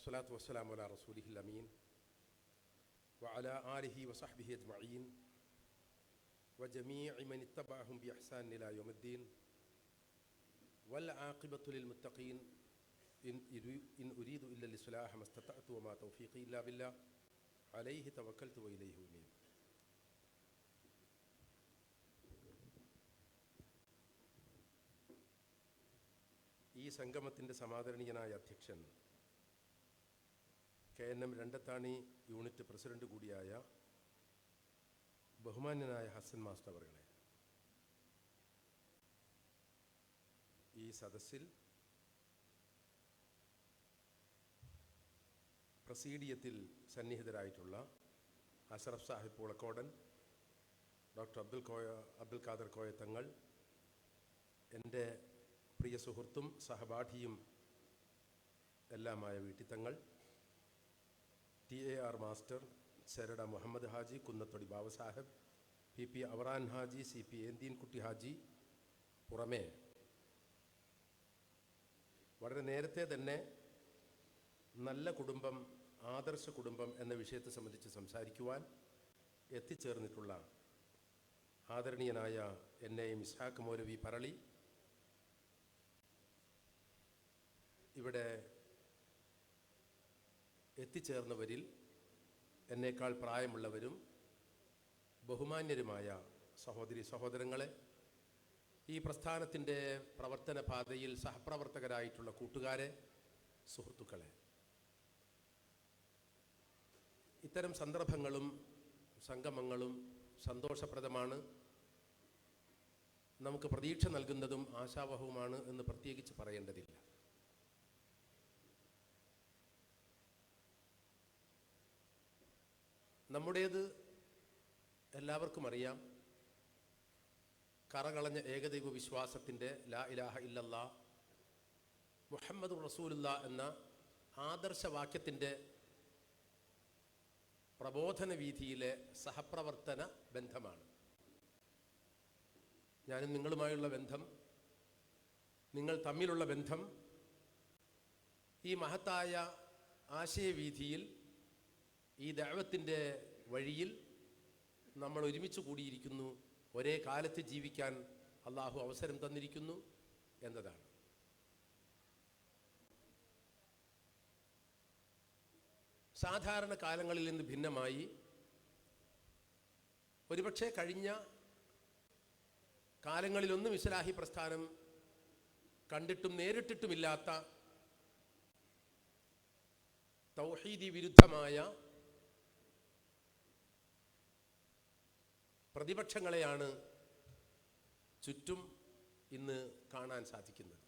والصلاة والسلام على رسوله الأمين وعلى آله وصحبه أجمعين وجميع من اتبعهم بإحسان إلى يوم الدين والعاقبة للمتقين إن أريد إلا الإصلاح ما استطعت وما توفيقي إلا بالله عليه توكلت وإليه أنيب. ഈ സംഗമത്തിൻ്റെ സമാദരണീയനായ അധ്യക്ഷൻ KNM Randathani unit president കൂടിയായ ബഹുമാന്യനായ ഹസൻ മാസ്റ്റർ അവர்களെ, ഈ സദസ്സിൽ പ്രസീഡിയത്തിൽ സന്നിഹിതരായിട്ടുള്ള അഷറഫ് സാഹിബ് പൂളക്കോടൻ, ഡോക്ടർ അബ്ദുൽ ഖാദർ കോയ തങ്ങൾ, എൻ്റെ പ്രിയ സുഹൃത്തും സഹപാഠിയും എല്ലാമായ വീട്ടിത്തങ്ങൾ, TAR മാസ്റ്റർ, ചെരട മുഹമ്മദ് ഹാജി, കുന്നത്തൊടി ബാബ സാഹിബ്, PP അവറാൻ ഹാജി, CP ഏന്തീൻകുട്ടി ഹാജി, പുറമേ വളരെ നേരത്തെ തന്നെ നല്ല കുടുംബം, ആദർശ കുടുംബം എന്ന വിഷയത്തെ സംബന്ധിച്ച് സംസാരിക്കുവാൻ എത്തിച്ചേർന്നിട്ടുള്ള ആദരണീയനായ NAM ഇസ്ഹാഖ് മൗലവി പറളി, ഇവിടെ എത്തിച്ചേർന്നവരിൽ എന്നേക്കാൾ പ്രായമുള്ളവരും ബഹുമാന്യരുമായ സഹോദരി സഹോദരങ്ങളെ, ഈ പ്രസ്ഥാനത്തിൻ്റെ പ്രവർത്തന പാതയിൽ സഹപ്രവർത്തകരായിട്ടുള്ള കൂട്ടുകാരെ, സുഹൃത്തുക്കളെ, ഇത്തരം സന്ദർഭങ്ങളും സംഗമങ്ങളും സന്തോഷപ്രദമാണ്, നമുക്ക് പ്രതീക്ഷ നൽകുന്നതും ആശാവഹവുമാണ് എന്ന് പ്രത്യേകിച്ച് പറയേണ്ടതില്ല. നമ്മുടേത് എല്ലാവർക്കും അറിയാം, കറകളഞ്ഞ ഏകദൈവ വിശ്വാസത്തിൻ്റെ ലാ ഇലാഹ ഇല്ലല്ലാ മുഹമ്മദ് റസൂലുള്ളാ എന്ന ആദർശവാക്യത്തിൻ്റെ പ്രബോധന വീഥിയിലെ സഹപ്രവർത്തന ബന്ധമാണ്. ഞാനും നിങ്ങളുമായുള്ള ബന്ധം, നിങ്ങൾ തമ്മിലുള്ള ബന്ധം, ഈ മഹത്തായ ആശയവീഥിയിൽ, ഈ ദഅവത്തിൻ്റെ വഴിയിൽ നമ്മൾ ഒരുമിച്ച് കൂടിയിരിക്കുന്നു, ഒരേ കാലത്ത് ജീവിക്കാൻ അള്ളാഹു അവസരം തന്നിരിക്കുന്നു എന്നതാണ്. സാധാരണ കാലങ്ങളിൽ നിന്ന് ഭിന്നമായി ഒരുപക്ഷെ കഴിഞ്ഞ കാലങ്ങളിലൊന്നും ഇസ്ലാഹി പ്രസ്ഥാനം കണ്ടിട്ടും നേരിട്ടിട്ടുമില്ലാത്ത തൗഹീദി വിരുദ്ധമായ പ്രതിപക്ഷങ്ങളെയാണ് ചുറ്റും ഇന്ന് കാണാൻ സാധിക്കുന്നത്.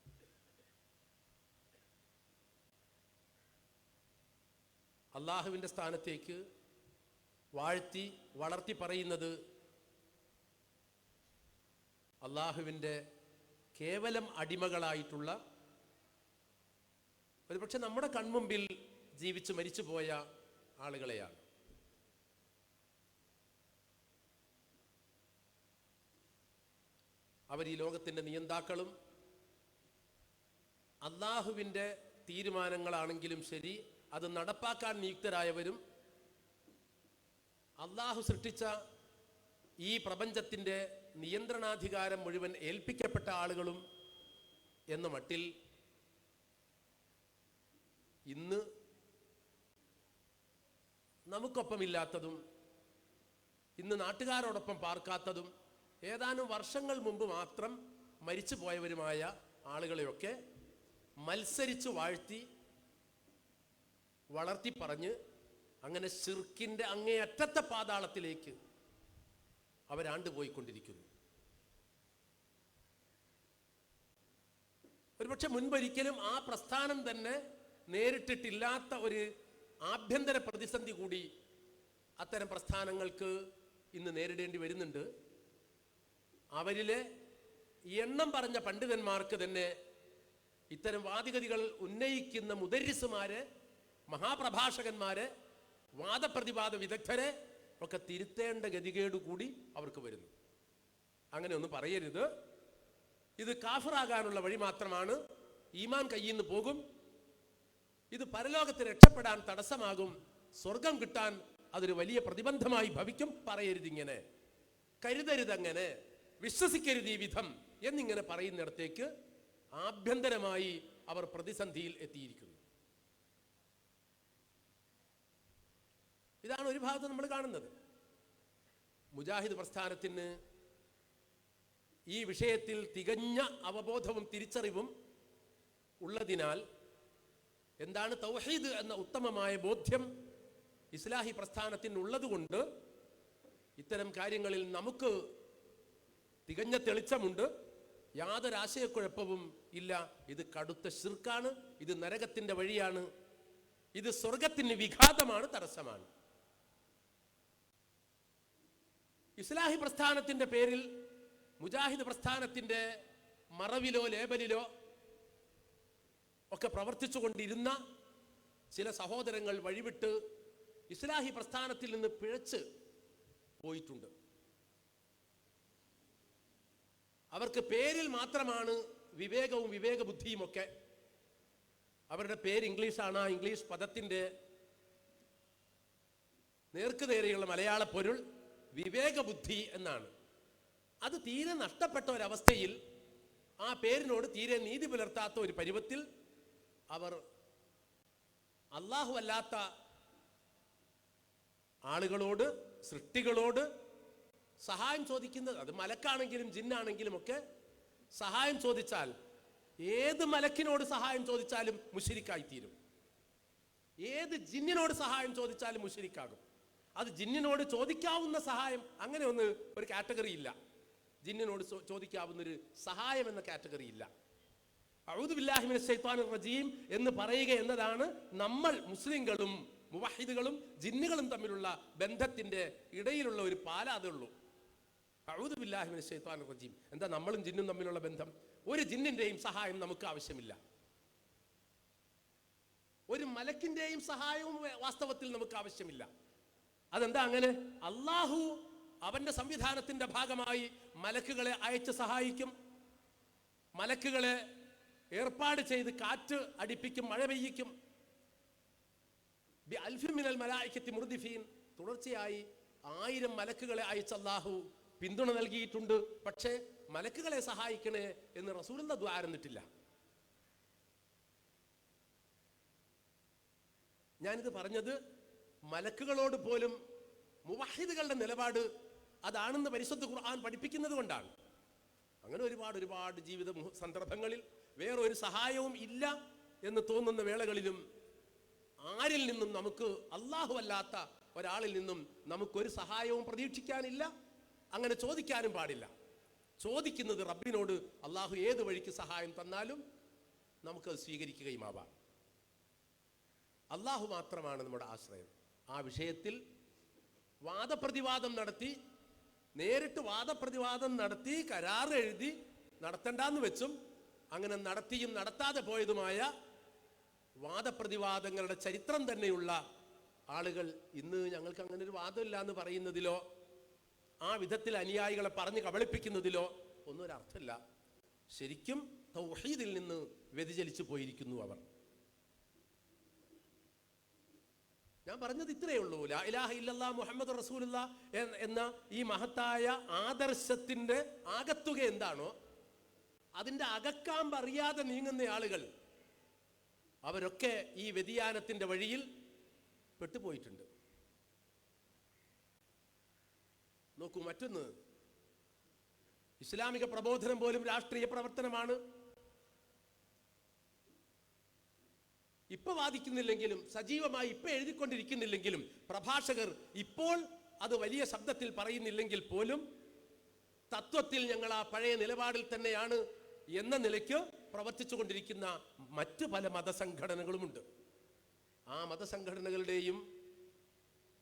അള്ളാഹുവിൻ്റെ സ്ഥാനത്തേക്ക് വാഴ്ത്തി വളർത്തി പറയുന്നത് അള്ളാഹുവിൻ്റെ കേവലം അടിമകളായിട്ടുള്ള, ഒരുപക്ഷെ നമ്മുടെ കൺമുമ്പിൽ ജീവിച്ച് മരിച്ചുപോയ ആളുകളെയാണ്. അവർ ഈ ലോകത്തിൻ്റെ നിയന്താക്കളും അള്ളാഹുവിൻ്റെ തീരുമാനങ്ങളാണെങ്കിലും ശരി അത് നടപ്പാക്കാൻ നിയുക്തരായവരും, അള്ളാഹു സൃഷ്ടിച്ച ഈ പ്രപഞ്ചത്തിൻ്റെ നിയന്ത്രണാധികാരം മുഴുവൻ ഏൽപ്പിക്കപ്പെട്ട ആളുകളും എന്ന മട്ടിൽ ഇന്ന് നമുക്കൊപ്പമില്ലാത്തതും ഇന്ന് നാട്ടുകാരോടൊപ്പം പാർക്കാത്തതും ഏതാനും വർഷങ്ങൾ മുമ്പ് മാത്രം മരിച്ചു പോയവരുമായ ആളുകളെയൊക്കെ മത്സരിച്ച് വാഴ്ത്തി വളർത്തി പറഞ്ഞ് അങ്ങനെ ശിർക്കിൻ്റെ അങ്ങേയറ്റത്തെ പാതാളത്തിലേക്ക് അവരാണ്ടുപോയിക്കൊണ്ടിരിക്കുന്നു. ഒരുപക്ഷെ മുൻപൊരിക്കലും ആ പ്രസ്ഥാനം തന്നെ നേരിട്ടിട്ടില്ലാത്ത ഒരു ആഭ്യന്തര പ്രതിസന്ധി കൂടി അത്തരം പ്രസ്ഥാനങ്ങൾക്ക് ഇന്ന് നേരിടേണ്ടി വരുന്നുണ്ട്. അവരിലെ എണ്ണം പറഞ്ഞ പണ്ഡിതന്മാർക്ക് തന്നെ ഇത്തരം വാദിഗതികൾ ഉന്നയിക്കുന്ന മുദരിസുമാരെ, മഹാപ്രഭാഷകന്മാരെ, വാദപ്രതിവാദ വിദഗ്ധരെ ഒക്കെ തിരുത്തേണ്ട ഗതികേട് കൂടി അവർക്ക് വരുന്നു. അങ്ങനെ ഒന്നും പറയരുത്. ഇത് കാഫിറാകാനുള്ള വഴി മാത്രമാണ്. ഈമാൻ കയ്യിൽ നിന്ന് പോകും. ഇത് പരലോകത്ത് രക്ഷപ്പെടാൻ തടസ്സമാകും, സ്വർഗം കിട്ടാൻ അതൊരു വലിയ പ്രതിബന്ധമായി ഭവിക്കും. പറയരുതിങ്ങനെ, കരുതരുതങ്ങനെ, വിശ്വസിക്കരുത് ഈ വിധം എന്നിങ്ങനെ പറയുന്നിടത്തേക്ക് ആഭ്യന്തരമായി അവർ പ്രതിസന്ധിയിൽ എത്തിയിരിക്കുന്നു. ഇതാണ് ഒരു ഭാഗത്ത് നമ്മൾ കാണുന്നത്. മുജാഹിദ് പ്രസ്ഥാനത്തിന് ഈ വിഷയത്തിൽ തികഞ്ഞ അവബോധവും തിരിച്ചറിവും ഉള്ളതിനാൽ, എന്താണ് തൗഹീദ് എന്ന ഉത്തമമായ ബോധ്യം ഇസ്ലാഹി പ്രസ്ഥാനത്തിനുള്ളതുകൊണ്ട് ഇത്തരം കാര്യങ്ങളിൽ നമുക്ക് തികഞ്ഞ തെളിച്ചമുണ്ട്, യാതൊരു ആശയക്കുഴപ്പവും ഇല്ല. ഇത് കടുത്ത ശിർക്കാണ്, ഇത് നരകത്തിന്റെ വഴിയാണ്, ഇത് സ്വർഗത്തിന് വിഘാതമാണ്, തടസ്സമാണ്. ഇസ്ലാഹി പ്രസ്ഥാനത്തിന്റെ പേരിൽ മുജാഹിദ് പ്രസ്ഥാനത്തിന്റെ മറവിലോ ലേബലിലോ ഒക്കെ പ്രവർത്തിച്ചു കൊണ്ടിരുന്ന ചില സഹോദരങ്ങൾ വഴിവിട്ട് ഇസ്ലാഹി പ്രസ്ഥാനത്തിൽ നിന്ന് പിഴച്ച് പോയിട്ടുണ്ട്. അവർക്ക് പേരിൽ മാത്രമാണ് വിവേകവും വിവേകബുദ്ധിയും ഒക്കെ. അവരുടെ പേര് ഇംഗ്ലീഷാണ്. ആ ഇംഗ്ലീഷ് പദത്തിന്റെ നേർക്കുനേരെയുള്ള മലയാള പൊരുൾ വിവേകബുദ്ധി എന്നാണ്. അത് തീരെ നഷ്ടപ്പെട്ട ഒരവസ്ഥയിൽ, ആ പേരിനോട് തീരെ നീതി പുലർത്താത്ത ഒരു പരുവത്തിൽ അവർ അല്ലാഹു അല്ലാത്ത ആളുകളോട്, സൃഷ്ടികളോട് സഹായം ചോദിക്കുന്നത്, അത് മലക്കാണെങ്കിലും ജിന്നാണെങ്കിലും ഒക്കെ സഹായം ചോദിച്ചാൽ, ഏത് മലക്കിനോട് സഹായം ചോദിച്ചാലും മുശ്രിക്കായിത്തീരും. ഏത് ജിന്നിനോട് സഹായം ചോദിച്ചാലും മുശ്രിക്കാകും. അത് ജിന്നിനോട് ചോദിക്കാവുന്ന സഹായം, അങ്ങനെ ഒരു കാറ്റഗറി ഇല്ല. ജിന്നിനോട് ചോദിക്കാവുന്നൊരു സഹായം എന്ന കാറ്റഗറി ഇല്ല. അഊദു ബില്ലാഹി മിനശ് ശൈത്വാനിർ റജീം എന്ന് പറയുക എന്നതാണ് നമ്മൾ മുസ്ലിങ്ങളും മുവഹിദുകളും ജിന്നുകളും തമ്മിലുള്ള ബന്ധത്തിന്റെ ഇടയിലുള്ള ഒരു പാലാതേ ഉള്ളൂ. അഊദു ബില്ലാഹി മിനശ് ശൈത്വാനിർ റജീം. എന്താ നമ്മളും ജിന്നും തമ്മിലുള്ള ബന്ധം? ഒരു ജിന്നിന്റെയും സഹായം നമുക്ക് ആവശ്യമില്ല. ഒരു മലക്കിന്റെയും സഹായവും വാസ്തവത്തിൽ നമുക്ക് ആവശ്യമില്ല. അതെന്താ അങ്ങനെ? അല്ലാഹു അവന്റെ സംവിധാനത്തിന്റെ ഭാഗമായി മലക്കുകളെ അയച്ച് സഹായിക്കും. മലക്കുകളെ ഏർപ്പാട് ചെയ്ത് കാറ്റ് അടിപ്പിക്കും, മഴ പെയ്യിക്കും. തുടർച്ചയായി 1000 മലക്കുകളെ അയച്ച് അല്ലാഹു പിന്തുണ നൽകിയിട്ടുണ്ട്. പക്ഷേ മലക്കുകളെ സഹായിക്കണേ എന്ന് റസൂലുള്ളാഹി ദുആ ഇരുന്നിട്ടില്ല. ഞാനിത് പറഞ്ഞത് മലക്കുകളോട് പോലും മുവഹിദുകളുടെ നിലപാട് അതാണെന്ന് പരിശുദ്ധ ഖുർആൻ പഠിപ്പിക്കുന്നത് കൊണ്ടാണ്. അങ്ങനെ ഒരുപാട് ജീവിത സന്ദർഭങ്ങളിൽ വേറൊരു സഹായവും ഇല്ല എന്ന് തോന്നുന്ന വേളകളിലും ആരിൽ നിന്നും നമുക്ക്, അല്ലാഹു അല്ലാത്ത ഒരാളിൽ നിന്നും നമുക്കൊരു സഹായവും പ്രതീക്ഷിക്കാനില്ല, അങ്ങനെ ചോദിക്കാനും പാടില്ല. ചോദിക്കുന്നത് റബ്ബിനോട്. അല്ലാഹു ഏത് വഴിക്ക് സഹായം തന്നാലും നമുക്കത് സ്വീകരിക്കുകയുമാവാം. അല്ലാഹു മാത്രമാണ് നമ്മുടെ ആശ്രയം. ആ വിഷയത്തിൽ വാദപ്രതിവാദം നടത്തി, നേരിട്ട് വാദപ്രതിവാദം നടത്തി, കരാർ എഴുതി നടത്തണ്ടെന്ന് വെച്ചും അങ്ങനെ നടത്തിയും നടത്താതെ പോയതുമായ വാദപ്രതിവാദങ്ങളുടെ ചരിത്രം തന്നെയുള്ള ആളുകൾ ഇന്ന് ഞങ്ങൾക്ക് അങ്ങനെ ഒരു വാദമില്ല എന്ന് പറയുന്നതിലോ ആ വിധത്തിൽ അനുയായികളെ പറഞ്ഞ് കബളിപ്പിക്കുന്നതിലോ ഒന്നും ഒരർത്ഥമില്ല. ശരിക്കും തൗഹീദിൽ നിന്ന് വ്യതിചലിച്ചു പോയിരിക്കുന്നു അവർ. ഞാൻ പറഞ്ഞത് ഇത്രയേ ഉള്ളൂ. ലാ ഇലാഹ ഇല്ലല്ലാഹ് മുഹമ്മദ് റസൂലുള്ളാഹ് എന്ന ഈ മഹത്തായ ആദർശത്തിന്റെ ആകത്തുക എന്താണോ, അതിന്റെ അകക്കാമ്പ് അറിയാതെ നീങ്ങുന്ന ആളുകൾ അവരൊക്കെ ഈ വ്യതിയാനത്തിന്റെ വഴിയിൽ പെട്ടുപോയിട്ടുണ്ട്. നോക്കൂ, മറ്റൊന്ന്, ഇസ്ലാമിക പ്രബോധനം പോലും രാഷ്ട്രീയ പ്രവർത്തനമാണ്. ഇപ്പൊ വാദിക്കുന്നില്ലെങ്കിലും, സജീവമായി ഇപ്പൊ എഴുതിക്കൊണ്ടിരിക്കുന്നില്ലെങ്കിലും, പ്രഭാഷകർ ഇപ്പോൾ അത് വലിയ ശബ്ദത്തിൽ പറയുന്നില്ലെങ്കിൽ പോലും തത്വത്തിൽ ഞങ്ങൾ ആ പഴയ നിലപാടിൽ തന്നെയാണ് എന്ന നിലയ്ക്ക് പ്രവർത്തിച്ചു കൊണ്ടിരിക്കുന്ന മറ്റു പല മതസംഘടനകളുമുണ്ട്. ആ മതസംഘടനകളുടെയും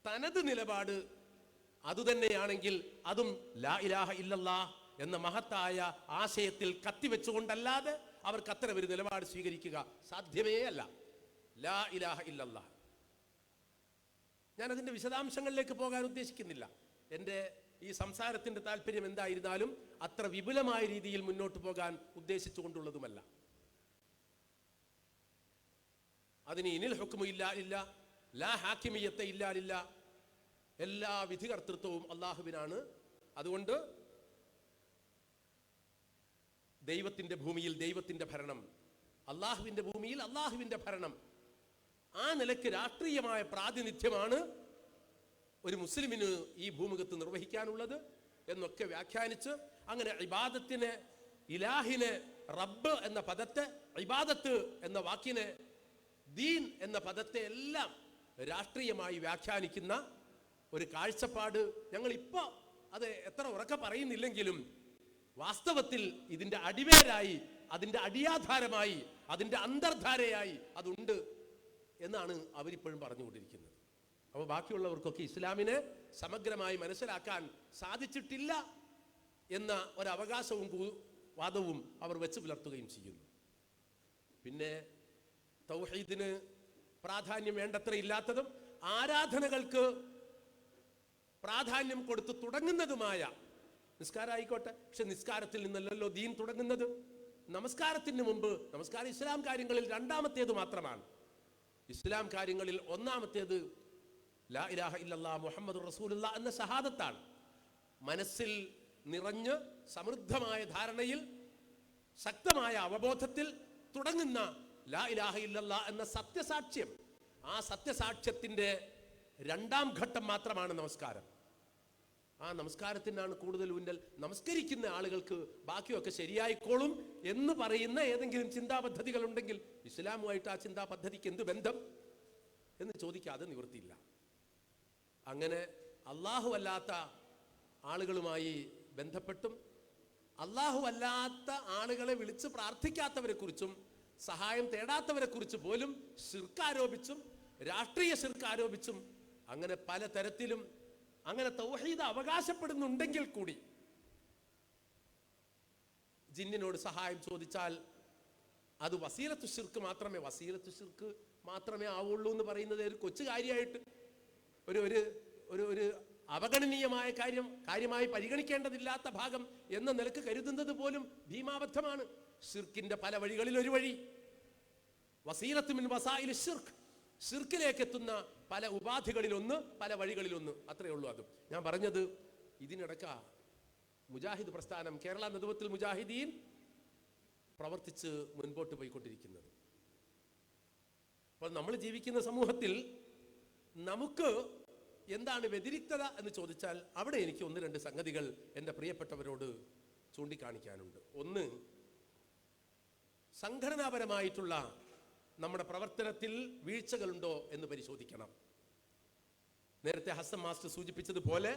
തനത് നിലപാട് അതുതന്നെയാണെങ്കിൽ അതും ലാ ഇലാഹ ഇല്ലല്ലാഹ് എന്ന മഹത്തായ ആശയത്തിൽ കത്തിവെച്ചുകൊണ്ടല്ലാതെ അവർക്ക് അത്തരം ഒരു നിലപാട് സ്വീകരിക്കുക സാധ്യമേ അല്ല. ലാ ഇലാഹ ഇല്ലല്ലാഹ്. ഞാൻ അതിന്റെ വിശദാംശങ്ങളിലേക്ക് പോകാൻ ഉദ്ദേശിക്കുന്നില്ല. എൻ്റെ ഈ സംസാരത്തിന്റെ താല്പര്യം എന്തായിരുന്നാലും അത്ര വിപുലമായ രീതിയിൽ മുന്നോട്ട് പോകാൻ ഉദ്ദേശിച്ചുകൊണ്ടുള്ളതുമല്ല. അതിന് ഇനിൽ ഹുക്മു ഇല്ലാ ലില്ലാ, ലാ ഹാക്കിമിയത്ത ഇല്ലാ ലില്ലാ, എല്ലാ വിധികർത്തൃത്വവും അള്ളാഹുവിനാണ്. അതുകൊണ്ട് ദൈവത്തിന്റെ ഭൂമിയിൽ ദൈവത്തിന്റെ ഭരണം, അള്ളാഹുവിന്റെ ഭൂമിയിൽ അള്ളാഹുവിന്റെ ഭരണം. ആ നിലയ്ക്ക് രാഷ്ട്രീയമായ പ്രാതിനിധ്യമാണ് ഒരു മുസ്ലിമിന് ഈ ഭൂമുഖത്ത് നിർവഹിക്കാനുള്ളത് എന്നൊക്കെ വ്യാഖ്യാനിച്ച്, അങ്ങനെ ഇബാദത്തിനെ, ഇലാഹിനെ, റബ്ബ് എന്ന പദത്തെ, ഇബാദത്ത് എന്ന വാക്കിനെ, ദീൻ എന്ന പദത്തെ എല്ലാം രാഷ്ട്രീയമായി വ്യാഖ്യാനിക്കുന്ന ഒരു കാഴ്ചപ്പാട് ഞങ്ങൾ ഇപ്പോൾ അത് എത്ര ഉറക്കെ പറയുന്നില്ലെങ്കിലും വാസ്തവത്തിൽ ഇതിന്റെ അടിവേരായി, അതിന്റെ അടിയാധാരമായി, അതിന്റെ അന്തർധാരയായി അതുണ്ട് എന്നാണ് അവരിപ്പോഴും പറഞ്ഞുകൊണ്ടിരിക്കുന്നത്. അപ്പോൾ ബാക്കിയുള്ളവർക്കൊക്കെ ഇസ്ലാമിനെ സമഗ്രമായി മനസ്സിലാക്കാൻ സാധിച്ചിട്ടില്ല എന്ന ഒരവകാശവും വാദവും അവർ വെച്ച് പുലർത്തുകയും ചെയ്യുന്നു. പിന്നെ തൗഹീദിന് പ്രാധാന്യം വേണ്ടത്ര ഇല്ലാത്തതും ആരാധനകൾക്ക് പ്രാധാന്യം കൊടുത്ത് തുടങ്ങുന്നതുമായ നിസ്കാരം ആയിക്കോട്ടെ, പക്ഷെ നിസ്കാരത്തിൽ നിന്നല്ലല്ലോ ദീൻ തുടങ്ങുന്നത്. നമസ്കാരത്തിന് മുമ്പ്, നമസ്കാരം ഇസ്ലാം കാര്യങ്ങളിൽ രണ്ടാമത്തേത് മാത്രമാണ്. ഇസ്ലാം കാര്യങ്ങളിൽ ഒന്നാമത്തേത് ലാ ഇലാഹ ഇല്ലല്ലാഹ് മുഹമ്മദുർ റസൂലുള്ളാഹ് എന്ന ഷഹാദത്താണ്. മനസ്സിൽ നിറഞ്ഞ് സമൃദ്ധമായ ധാരണയിൽ ശക്തമായ അവബോധത്തിൽ തുടങ്ങുന്ന ലാ ഇലാഹ ഇല്ലല്ലാഹ് എന്ന സത്യസാക്ഷ്യം, ആ സത്യസാക്ഷ്യത്തിന്റെ രണ്ടാം ഘട്ടം മാത്രമാണ് നമസ്കാരം. ആ നമസ്കാരത്തിനാണ് കൂടുതൽ ഊന്നൽ. നമസ്കരിക്കുന്ന ആളുകൾക്ക് ബാക്കിയൊക്കെ ശരിയായിക്കോളും എന്ന് പറയുന്ന ഏതെങ്കിലും ചിന്താ പദ്ധതികൾ ഉണ്ടെങ്കിൽ ഇസ്ലാമുമായിട്ട് ആ ചിന്താ പദ്ധതിക്ക് എന്ത് ബന്ധം എന്ന് ചോദിക്കാതെ നിവൃത്തിയില്ല. അങ്ങനെ അള്ളാഹു അല്ലാത്ത ആളുകളുമായി ബന്ധപ്പെട്ടും അള്ളാഹു അല്ലാത്ത ആളുകളെ വിളിച്ച് പ്രാർത്ഥിക്കാത്തവരെ കുറിച്ചും സഹായം തേടാത്തവരെ കുറിച്ച് പോലും ശിർക്ക് ആരോപിച്ചും രാഷ്ട്രീയ ശിർക്ക് ആരോപിച്ചും അങ്ങനെ പല തരത്തിലും അങ്ങനെ തൗഹീദ് അവകാശപ്പെടുന്നുണ്ടെങ്കിൽ കൂടി ജിന്നിനോട് സഹായം ചോദിച്ചാൽ അത് വസീലത്തു ശിർക്ക് മാത്രമേ ആവുള്ളൂ എന്ന് പറയുന്നത് ഒരു കൊച്ചു കാര്യമായിട്ട്, ഒരു അവഗണനീയമായ കാര്യമായി പരിഗണിക്കേണ്ടതില്ലാത്ത ഭാഗം എന്ന നിലക്ക് കരുതുന്നത് പോലും ഭീമാബദ്ധമാണ്. ഷിർക്കിന്റെ പല വഴികളിൽ ഒരു വഴി വസീലത്തു മിൻ വസായിൽ ശിർക്ക്, ഷിർക്കിലേക്ക് എത്തുന്ന പല ഉപാധികളിലൊന്ന്, പല വഴികളിലൊന്ന്, അത്രയേ ഉള്ളൂ. അതും ഞാൻ പറഞ്ഞത് ഇതിനിടക്ക മുജാഹിദ് പ്രസ്ഥാനം, കേരള നദുവത്തുൽ മുജാഹിദീൻ പ്രവർത്തിച്ച് മുൻപോട്ട് പോയിക്കൊണ്ടിരിക്കുന്നത്. അപ്പോൾ നമ്മൾ ജീവിക്കുന്ന സമൂഹത്തിൽ നമുക്ക് എന്താണ് വ്യതിരിക്തത എന്ന് ചോദിച്ചാൽ അവിടെ എനിക്ക് ഒന്ന് രണ്ട് സംഗതികൾ എൻ്റെ പ്രിയപ്പെട്ടവരോട് ചൂണ്ടിക്കാണിക്കാനുണ്ട്. ഒന്ന്, സംഘടനാപരമായിട്ടുള്ള നമ്മുടെ പ്രവർത്തനത്തിൽ വീഴ്ചകളുണ്ടോ എന്ന് പരിശോധിക്കണം. നേരത്തെ ഹസൻ മാസ്റ്റർ സൂചിപ്പിച്ചതുപോലെ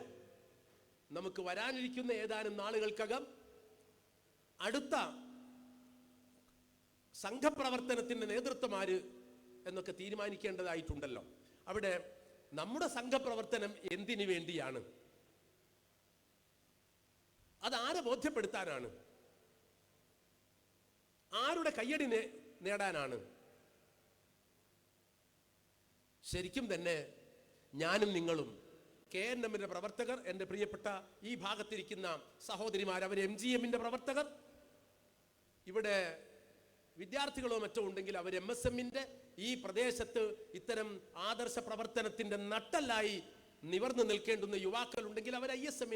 നമുക്ക് വരാനിരിക്കുന്ന ഏതാനും നാളുകൾക്കകം അടുത്ത സംഘപ്രവർത്തനത്തിന്റെ നേതൃത്വം ആര് എന്നൊക്കെ തീരുമാനിക്കേണ്ടതായിട്ടുണ്ടല്ലോ. അവിടെ നമ്മുടെ സംഘപ്രവർത്തനം എന്തിനു വേണ്ടിയാണ്, അതാരെ ബോധ്യപ്പെടുത്താനാണ്, ആരുടെ കയ്യടി നേടാനാണ്? ശരിക്കും തന്നെ ഞാനും നിങ്ങളും KNM പ്രവർത്തകർ, എൻ്റെ പ്രിയപ്പെട്ട ഈ ഭാഗത്തിരിക്കുന്ന സഹോദരിമാർ, അവർ MGM പ്രവർത്തകർ, ഇവിടെ വിദ്യാർത്ഥികളോ മറ്റോ ഉണ്ടെങ്കിൽ അവർ MSM ഈ പ്രദേശത്ത് ഇത്തരം ആദർശ പ്രവർത്തനത്തിന്റെ നട്ടല്ലായി നിവർന്നു നിൽക്കേണ്ടുന്ന യുവാക്കൾ ഉണ്ടെങ്കിൽ അവർ ISM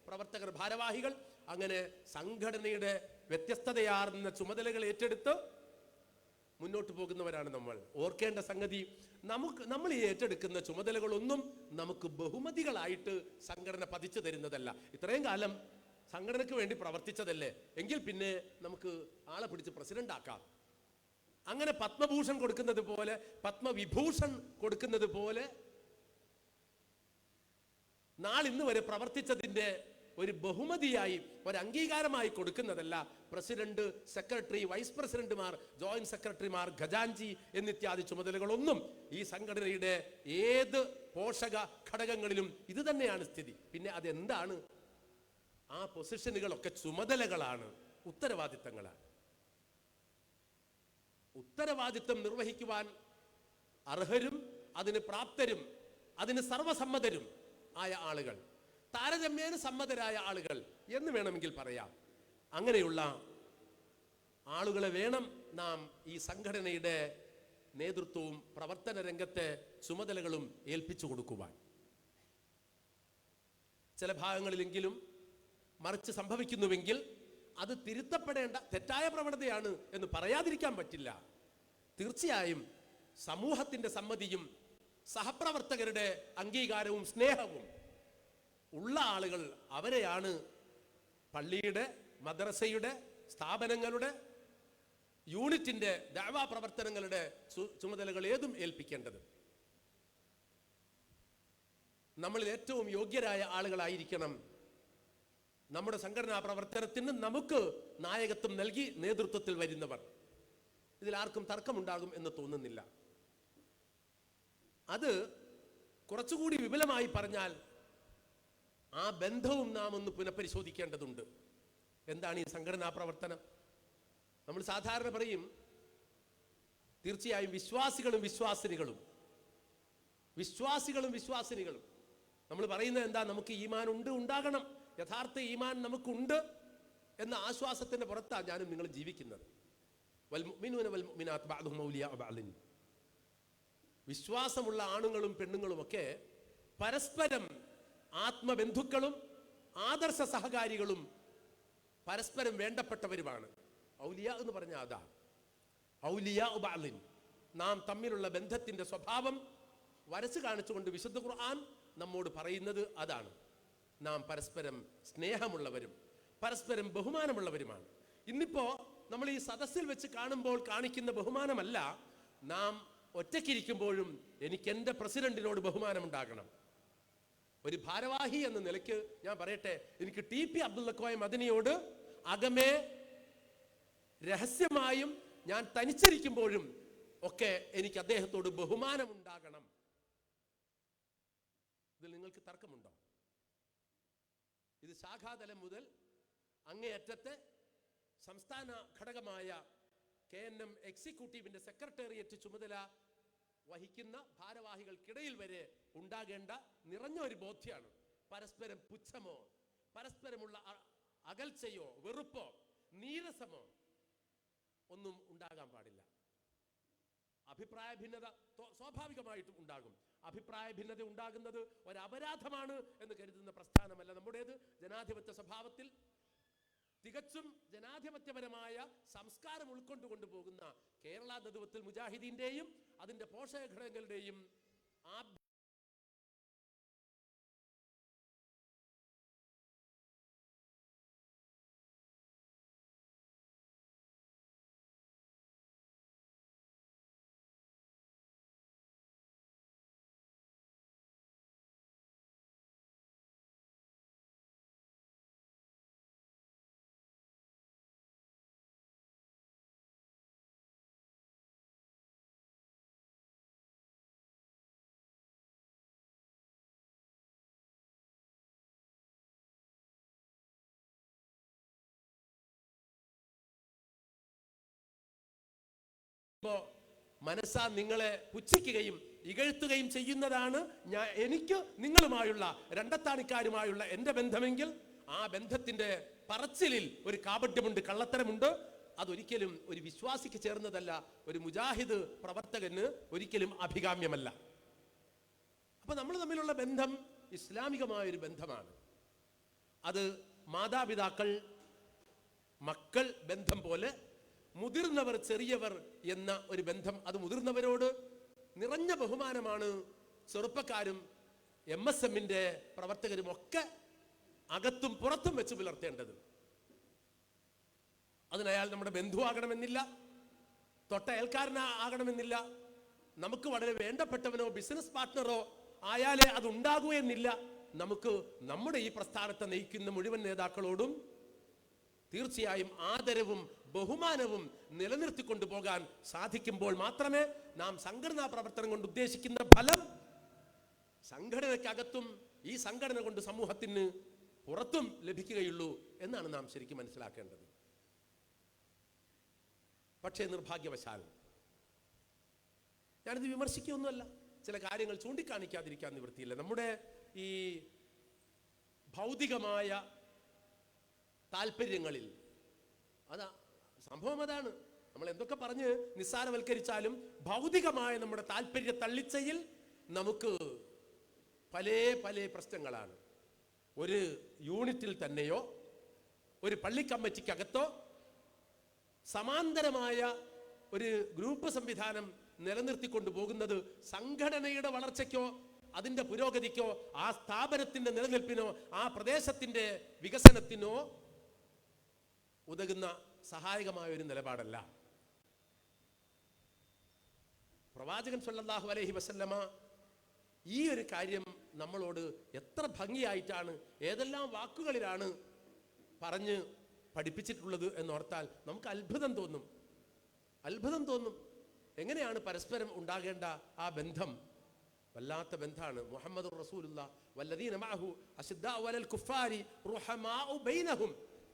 പ്രവർത്തകർ, ഭാരവാഹികൾ, അങ്ങനെ സംഘടനയുടെ വ്യത്യസ്തതയാർന്ന ചുമതലകൾ ഏറ്റെടുത്ത് മുന്നോട്ട് പോകുന്നവരാണ് നമ്മൾ. ഓർക്കേണ്ട സംഗതി, നമ്മൾ ഈ ഏറ്റെടുക്കുന്ന ചുമതലകളൊന്നും നമുക്ക് ബഹുമതികളായിട്ട് സംഘടന പതിച്ചു തരുന്നതല്ല. ഇത്രയും കാലം സംഘടനയ്ക്ക് വേണ്ടി പ്രവർത്തിച്ചതല്ലേ, എങ്കിൽ പിന്നെ നമുക്ക് ആളെ പിടിച്ച് പ്രസിഡന്റ് ആക്കാം. അങ്ങനെ പത്മഭൂഷൺ കൊടുക്കുന്നത് പോലെ, പത്മവിഭൂഷൺ കൊടുക്കുന്നത് പോലെ നാളിന്ന് വരെ പ്രവർത്തിച്ചതിന്റെ ഒരു ബഹുമതിയായി, ഒരു അംഗീകാരമായി കൊടുക്കുന്നതല്ല പ്രസിഡന്റ്, സെക്രട്ടറി, വൈസ് പ്രസിഡന്റുമാർ, ജോയിന്റ് സെക്രട്ടറിമാർ, ഖജാൻജി എന്നിത്യാദി ചുമതലകളൊന്നും. ഈ സംഘടനയുടെ ഏത് പോഷക ഘടകങ്ങളിലും ഇത് തന്നെയാണ് സ്ഥിതി. പിന്നെ അതെന്താണ്? ആ പൊസിഷനുകളൊക്കെ ചുമതലകളാണ്, ഉത്തരവാദിത്തങ്ങളാണ്. ഉത്തരവാദിത്തം നിർവഹിക്കുവാൻ അർഹരും അതിന് പ്രാപ്തരും അതിന് സർവസമ്മതരും ആയ ആളുകൾ, താരതമ്യേന സമ്മതരായ ആളുകൾ എന്ന് വേണമെങ്കിൽ പറയാം. അങ്ങനെയുള്ള ആളുകളെ വേണം നാം ഈ സംഘടനയുടെ നേതൃത്വവും പ്രവർത്തന രംഗത്തെ ചുമതലകളും ഏൽപ്പിച്ചു കൊടുക്കുവാൻ. ചില ഭാഗങ്ങളിലെങ്കിലും മറിച്ച് സംഭവിക്കുന്നുവെങ്കിൽ അത് തിരുത്തപ്പെടേണ്ട തെറ്റായ പ്രവണതയാണ് എന്ന് പറയാതിരിക്കാൻ പറ്റില്ല. തീർച്ചയായും സമൂഹത്തിന്റെ സമ്മതിയും സഹപ്രവർത്തകരുടെ അംഗീകാരവും സ്നേഹവും ഉള്ള ആളുകൾ അവരെയാണ് പള്ളിയുടെ, മദ്രസയുടെ, സ്ഥാപനങ്ങളുടെ, യൂണിറ്റിന്റെ ദഅവാ പ്രവർത്തനങ്ങളുടെ ചുമതലകൾ ഏതും ഏൽപ്പിക്കേണ്ടത്. നമ്മളിൽ ഏറ്റവും യോഗ്യരായ ആളുകളായിരിക്കണം നമ്മുടെ സംഘടനാ പ്രവർത്തനത്തിന് നമുക്ക് നായകത്വം നൽകി നേതൃത്വത്തിൽ വരുന്നവർ. ഇതിൽ ആർക്കും തർക്കമുണ്ടാകും എന്ന് തോന്നുന്നില്ല. അത് കുറച്ചുകൂടി വിപുലമായി പറഞ്ഞാൽ ആ ബന്ധവും നാം ഒന്ന് പുനഃപരിശോധിക്കേണ്ടതുണ്ട്. എന്താണ് ഈ സംഘടനാ പ്രവർത്തനം? നമ്മൾ സാധാരണ പറയും തീർച്ചയായും വിശ്വാസികളും വിശ്വാസിനികളും നമ്മൾ പറയുന്നത് എന്താ? നമുക്ക് ഈമാൻ ഉണ്ട്, ഉണ്ടാകണം. യഥാർത്ഥ ഈമാൻ നമുക്കുണ്ട് എന്ന ആശ്വാസത്തിന്റെ പുറത്താണ് ഞാനും നിങ്ങളും ജീവിക്കുന്നത്. വിശ്വാസമുള്ള ആണുങ്ങളും പെണ്ണുങ്ങളും ഒക്കെ പരസ്പരം ആത്മബന്ധുക്കളും ആദർശ സഹകാരികളും പരസ്പരം വേണ്ടപ്പെട്ടവരുമാണ്. ഔലിയ എന്ന് പറഞ്ഞാൽ അതാ ഔലിയ ബഅലിൻ. നാം തമ്മിലുള്ള ബന്ധത്തിന്റെ സ്വഭാവം വരച്ചു കാണിച്ചുകൊണ്ട് വിശുദ്ധ ഖുർആൻ നമ്മോട് പറയുന്നത് അതാണ്. നാം പരസ്പരം സ്നേഹമുള്ളവരും പരസ്പരം ബഹുമാനമുള്ളവരുമാണ്. ഇന്നിപ്പോ നമ്മൾ ഈ സദസ്സിൽ വെച്ച് കാണുമ്പോൾ കാണിക്കുന്ന ബഹുമാനമല്ല, നാം ഒറ്റയ്ക്കിരിക്കുമ്പോഴും എനിക്ക് എൻ്റെ പ്രസിഡന്റിനോട് ബഹുമാനമുണ്ടാകണം. ഒരു ഭാരവാഹി എന്ന നിലയ്ക്ക് ഞാൻ പറയട്ടെ, എനിക്ക് TP അബ്ദുള്ള കോയ മദനിയോട് അകമേ രഹസ്യമായും ഞാൻ തനിച്ചിരിക്കുമ്പോഴും ഒക്കെ എനിക്ക് അദ്ദേഹത്തോട് ബഹുമാനമുണ്ടാകണം. ഇതിൽ നിങ്ങൾക്ക് തർക്കമുണ്ടോ? ഇത് ശാഖാതലം മുതൽ അങ്ങേയറ്റത്തെ സംസ്ഥാന ഘടകമായ KNM എക്സിക്യൂട്ടീവിന്റെ സെക്രട്ടേറിയറ്റ് ചുമതല വഹിക്കുന്ന ഭാരവാഹികൾക്കിടയിൽ വരെ ഉണ്ടാകേണ്ട നിറഞ്ഞ ഒരു ബോധ്യമാണ്. പരസ്പരം പുച്ഛമോ പരസ്പരമുള്ള അകൽച്ചയോ വെറുപ്പോ നീരസമോ ഒന്നും ഉണ്ടാകാൻ പാടില്ല. അഭിപ്രായ ഭിന്നത സ്വാഭാവികമായിട്ടും ഉണ്ടാകും. അഭിപ്രായ ഭിന്നത ഉണ്ടാകുന്നത് ഒരു അപരാധമാണ് എന്ന് കരുതുന്ന പ്രസ്ഥാനമല്ല നമ്മുടേത്. ജനാധിപത്യ സ്വഭാവത്തിൽ തികച്ചും ജനാധിപത്യപരമായ സംസ്കാരം ഉൾക്കൊണ്ടുകൊണ്ടു പോകുന്ന കേരള നദുവത്തുൽ മുജാഹിദീന്റെയും അതിന്റെ പോഷക ഘടകങ്ങളുടെയും മനസ്സാ നിങ്ങളെ പുച്ഛിക്കുകയും ഇകഴ്ത്തുകയും ചെയ്യുന്നതാണ് എനിക്ക് നിങ്ങളുമായുള്ള രണ്ടത്താണിക്കാരുമായുള്ള എൻ്റെ ബന്ധമെങ്കിൽ ആ ബന്ധത്തിന്റെ പറച്ചിലിൽ ഒരു കാപട്യമുണ്ട്, കള്ളത്തരമുണ്ട്. അതൊരിക്കലും ഒരു വിശ്വാസിക്ക് ചേർന്നതല്ല, ഒരു മുജാഹിദ് പ്രവർത്തകന് ഒരിക്കലും അഭികാമ്യമല്ല. അപ്പൊ നമ്മൾ തമ്മിലുള്ള ബന്ധം ഇസ്ലാമികമായൊരു ബന്ധമാണ്. അത് മാതാപിതാക്കൾ മക്കൾ ബന്ധം പോലെ, മുതിർന്നവർ ചെറിയവർ എന്ന ഒരു ബന്ധം, അത് മുതിർന്നവരോട് നിറഞ്ഞ ബഹുമാനമാണ് ചെറുപ്പക്കാരും MSMന്റെ പ്രവർത്തകരും ഒക്കെ അകത്തും പുറത്തും വെച്ച് പുലർത്തേണ്ടത്. അതിനയാൾ നമ്മുടെ ബന്ധുവാകണമെന്നില്ല, തൊട്ട അയൽക്കാരനാകണമെന്നില്ല, നമുക്ക് വളരെ വേണ്ടപ്പെട്ടവനോ ബിസിനസ് പാർട്ട്ണറോ ആയാലേ അത് ഉണ്ടാകൂ എന്നില്ല. നമുക്ക് നമ്മുടെ ഈ പ്രസ്ഥാനത്തെ നയിക്കുന്ന മുഴുവൻ നേതാക്കളോടും തീർച്ചയായും ആദരവും ബഹുമാനവും നിലനിർത്തിക്കൊണ്ടു പോകാൻ സാധിക്കുമ്പോൾ മാത്രമേ നാം സംഘടനാ പ്രവർത്തനം കൊണ്ട് ഉദ്ദേശിക്കുന്ന ഫലം സംഘടനയ്ക്കകത്തും ഈ സംഘടന കൊണ്ട് സമൂഹത്തിന് പുറത്തും ലഭിക്കുകയുള്ളൂ എന്നാണ് നാം ശരിക്കും മനസ്സിലാക്കേണ്ടത്. പക്ഷേ നിർഭാഗ്യവശാൽ ഞാനിത് വിമർശിക്കുകയൊന്നുമല്ല, ചില കാര്യങ്ങൾ ചൂണ്ടിക്കാണിക്കാതിരിക്കാൻ നിവൃത്തിയില്ല. നമ്മുടെ ഈ ഭൗതികമായ താല്പര്യങ്ങളിൽ അതാ സംഭവം, അതാണ് നമ്മൾ എന്തൊക്കെ പറഞ്ഞ് നിസ്സാരവൽക്കരിച്ചാലും ഭൗതികമായ നമ്മുടെ താല്പര്യ തള്ളിച്ചയിൽ നമുക്ക് പല പല പ്രശ്നങ്ങളാണ്. ഒരു യൂണിറ്റിൽ തന്നെയോ ഒരു പള്ളി കമ്മിറ്റിക്കകത്തോ സമാന്തരമായ ഒരു ഗ്രൂപ്പ് സംവിധാനം നിലനിർത്തിക്കൊണ്ടു പോകുന്നത് സംഘടനയുടെ വളർച്ചയ്ക്കോ അതിന്റെ പുരോഗതിക്കോ ആ സ്ഥാപനത്തിന്റെ നിലനിൽപ്പിനോ ആ പ്രദേശത്തിന്റെ വികസനത്തിനോ ഉതകുന്ന സഹായകമായ ഒരു നിലപാടല്ല. പ്രവാചകൻ സല്ലല്ലാഹു അലൈഹി വസല്ലമ ഈ ഒരു കാര്യം നമ്മളോട് എത്ര ഭംഗിയായിട്ടാണ്, ഏതെല്ലാം വാക്കുകളിലാണ് പറഞ്ഞ് പഠിപ്പിച്ചിട്ടുള്ളത് എന്നോർത്താൽ നമുക്ക് അത്ഭുതം തോന്നും. എങ്ങനെയാണ് പരസ്പരം ഉണ്ടാകേണ്ട ആ ബന്ധം? വല്ലാത്ത ബന്ധമാണ്. മുഹമ്മദുർ റസൂലുള്ളാഹി വല്ലദീന മഅഹു അശദ്ദാഉ അലൽ കുഫാരി റുഹമാഉ ബൈനഹും.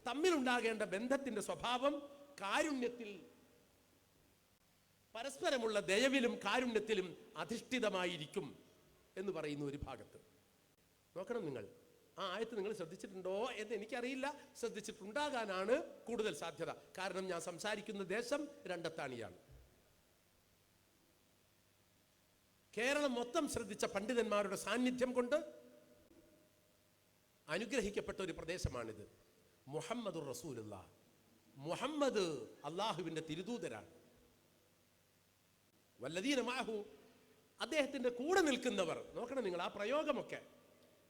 തമ്മിലുണ്ടാകേണ്ട ബന്ധത്തിന്റെ സ്വഭാവം കാരുണ്യത്തിൽ, പരസ്പരമുള്ള ദയവിലും കാരുണ്യത്തിലും അധിഷ്ഠിതമായിരിക്കും എന്ന് പറയുന്ന ഒരു ഭാഗത്ത് നോക്കണം. നിങ്ങൾ ആ ആയത്ത് നിങ്ങൾ ശ്രദ്ധിച്ചിട്ടുണ്ടോ എന്ന് എനിക്കറിയില്ല. ശ്രദ്ധിച്ചിട്ടുണ്ടാകാനാണ് കൂടുതൽ സാധ്യത. കാരണം ഞാൻ സംസാരിക്കുന്ന ദേശം രണ്ടത്താണിയാണ്. കേരളം മൊത്തം ശ്രദ്ധിച്ച പണ്ഡിതന്മാരുടെ സാന്നിധ്യം കൊണ്ട് അനുഗ്രഹിക്കപ്പെട്ട ഒരു പ്രദേശമാണിത്. മുഹമ്മദുർ റസൂലുള്ളാഹ്, മുഹമ്മദ് അള്ളാഹുവിന്റെ തിരുദൂതരാണ്. വല്ലദീന മഅഹു, അദ്ദേഹത്തിന്റെ കൂടെ നിൽക്കുന്നവർ. നോക്കണം നിങ്ങൾ ആ പ്രയോഗമൊക്കെ.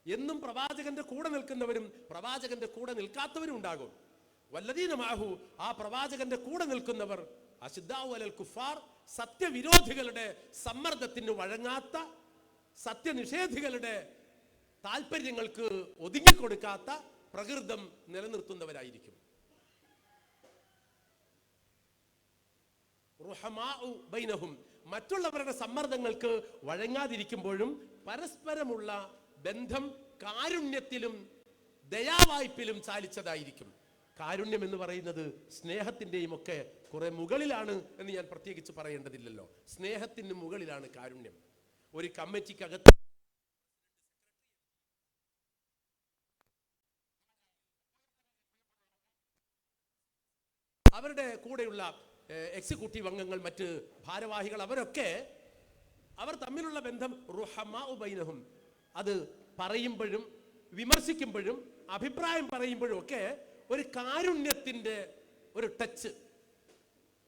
എന്നും പ്രവാചകന്റെ കൂടെ നിൽക്കുന്നവരും പ്രവാചകന്റെ കൂടെ നിൽക്കാത്തവരും ഉണ്ടാകും. വല്ലദീന മഅഹു, ആ പ്രവാചകന്റെ കൂടെ നിൽക്കുന്നവർ അശദ്ദാഉ അലൽ കുഫാർ, സത്യവിരോധികളുടെ സമ്മർദ്ദത്തിന് വഴങ്ങാത്ത, സത്യനിഷേധികളുടെ താല്പര്യങ്ങൾക്ക് ഒതുങ്ങിക്കൊടുക്കാത്ത പ്രകൃതം നിലനിർത്തുന്നവരായിരിക്കും. റുഹമാഉ ബൈനഹും, മറ്റുള്ളവരുടെ സമ്മർദ്ദങ്ങൾക്ക് വഴങ്ങാതിരിക്കുമ്പോഴും പരസ്പരമുള്ള ബന്ധം കാരുണ്യത്തിലും ദയാവായ്പിലും ചാലിച്ചതായിരിക്കും. കാരുണ്യം എന്ന് പറയുന്നത് സ്നേഹത്തിൻ്റെയും ഒക്കെ കുറെ മുകളിലാണ് എന്ന് ഞാൻ പ്രത്യേകിച്ച് പറയേണ്ടതില്ലല്ലോ. സ്നേഹത്തിന് മുകളിലാണ് കാരുണ്യം. ഒരു കമ്മിറ്റിക്കകത്ത് അവരുടെ കൂടെയുള്ള എക്സിക്യൂട്ടീവ് അംഗങ്ങൾ, മറ്റ് ഭാരവാഹികൾ, അവർ തമ്മിലുള്ള ബന്ധം റുഹമാഉ ബൈനഹും. അത് പറയുമ്പോഴും വിമർശിക്കുമ്പോഴും അഭിപ്രായം പറയുമ്പോഴും ഒക്കെ ഒരു കാരുണ്യത്തിന്റെ ഒരു ടച്ച്,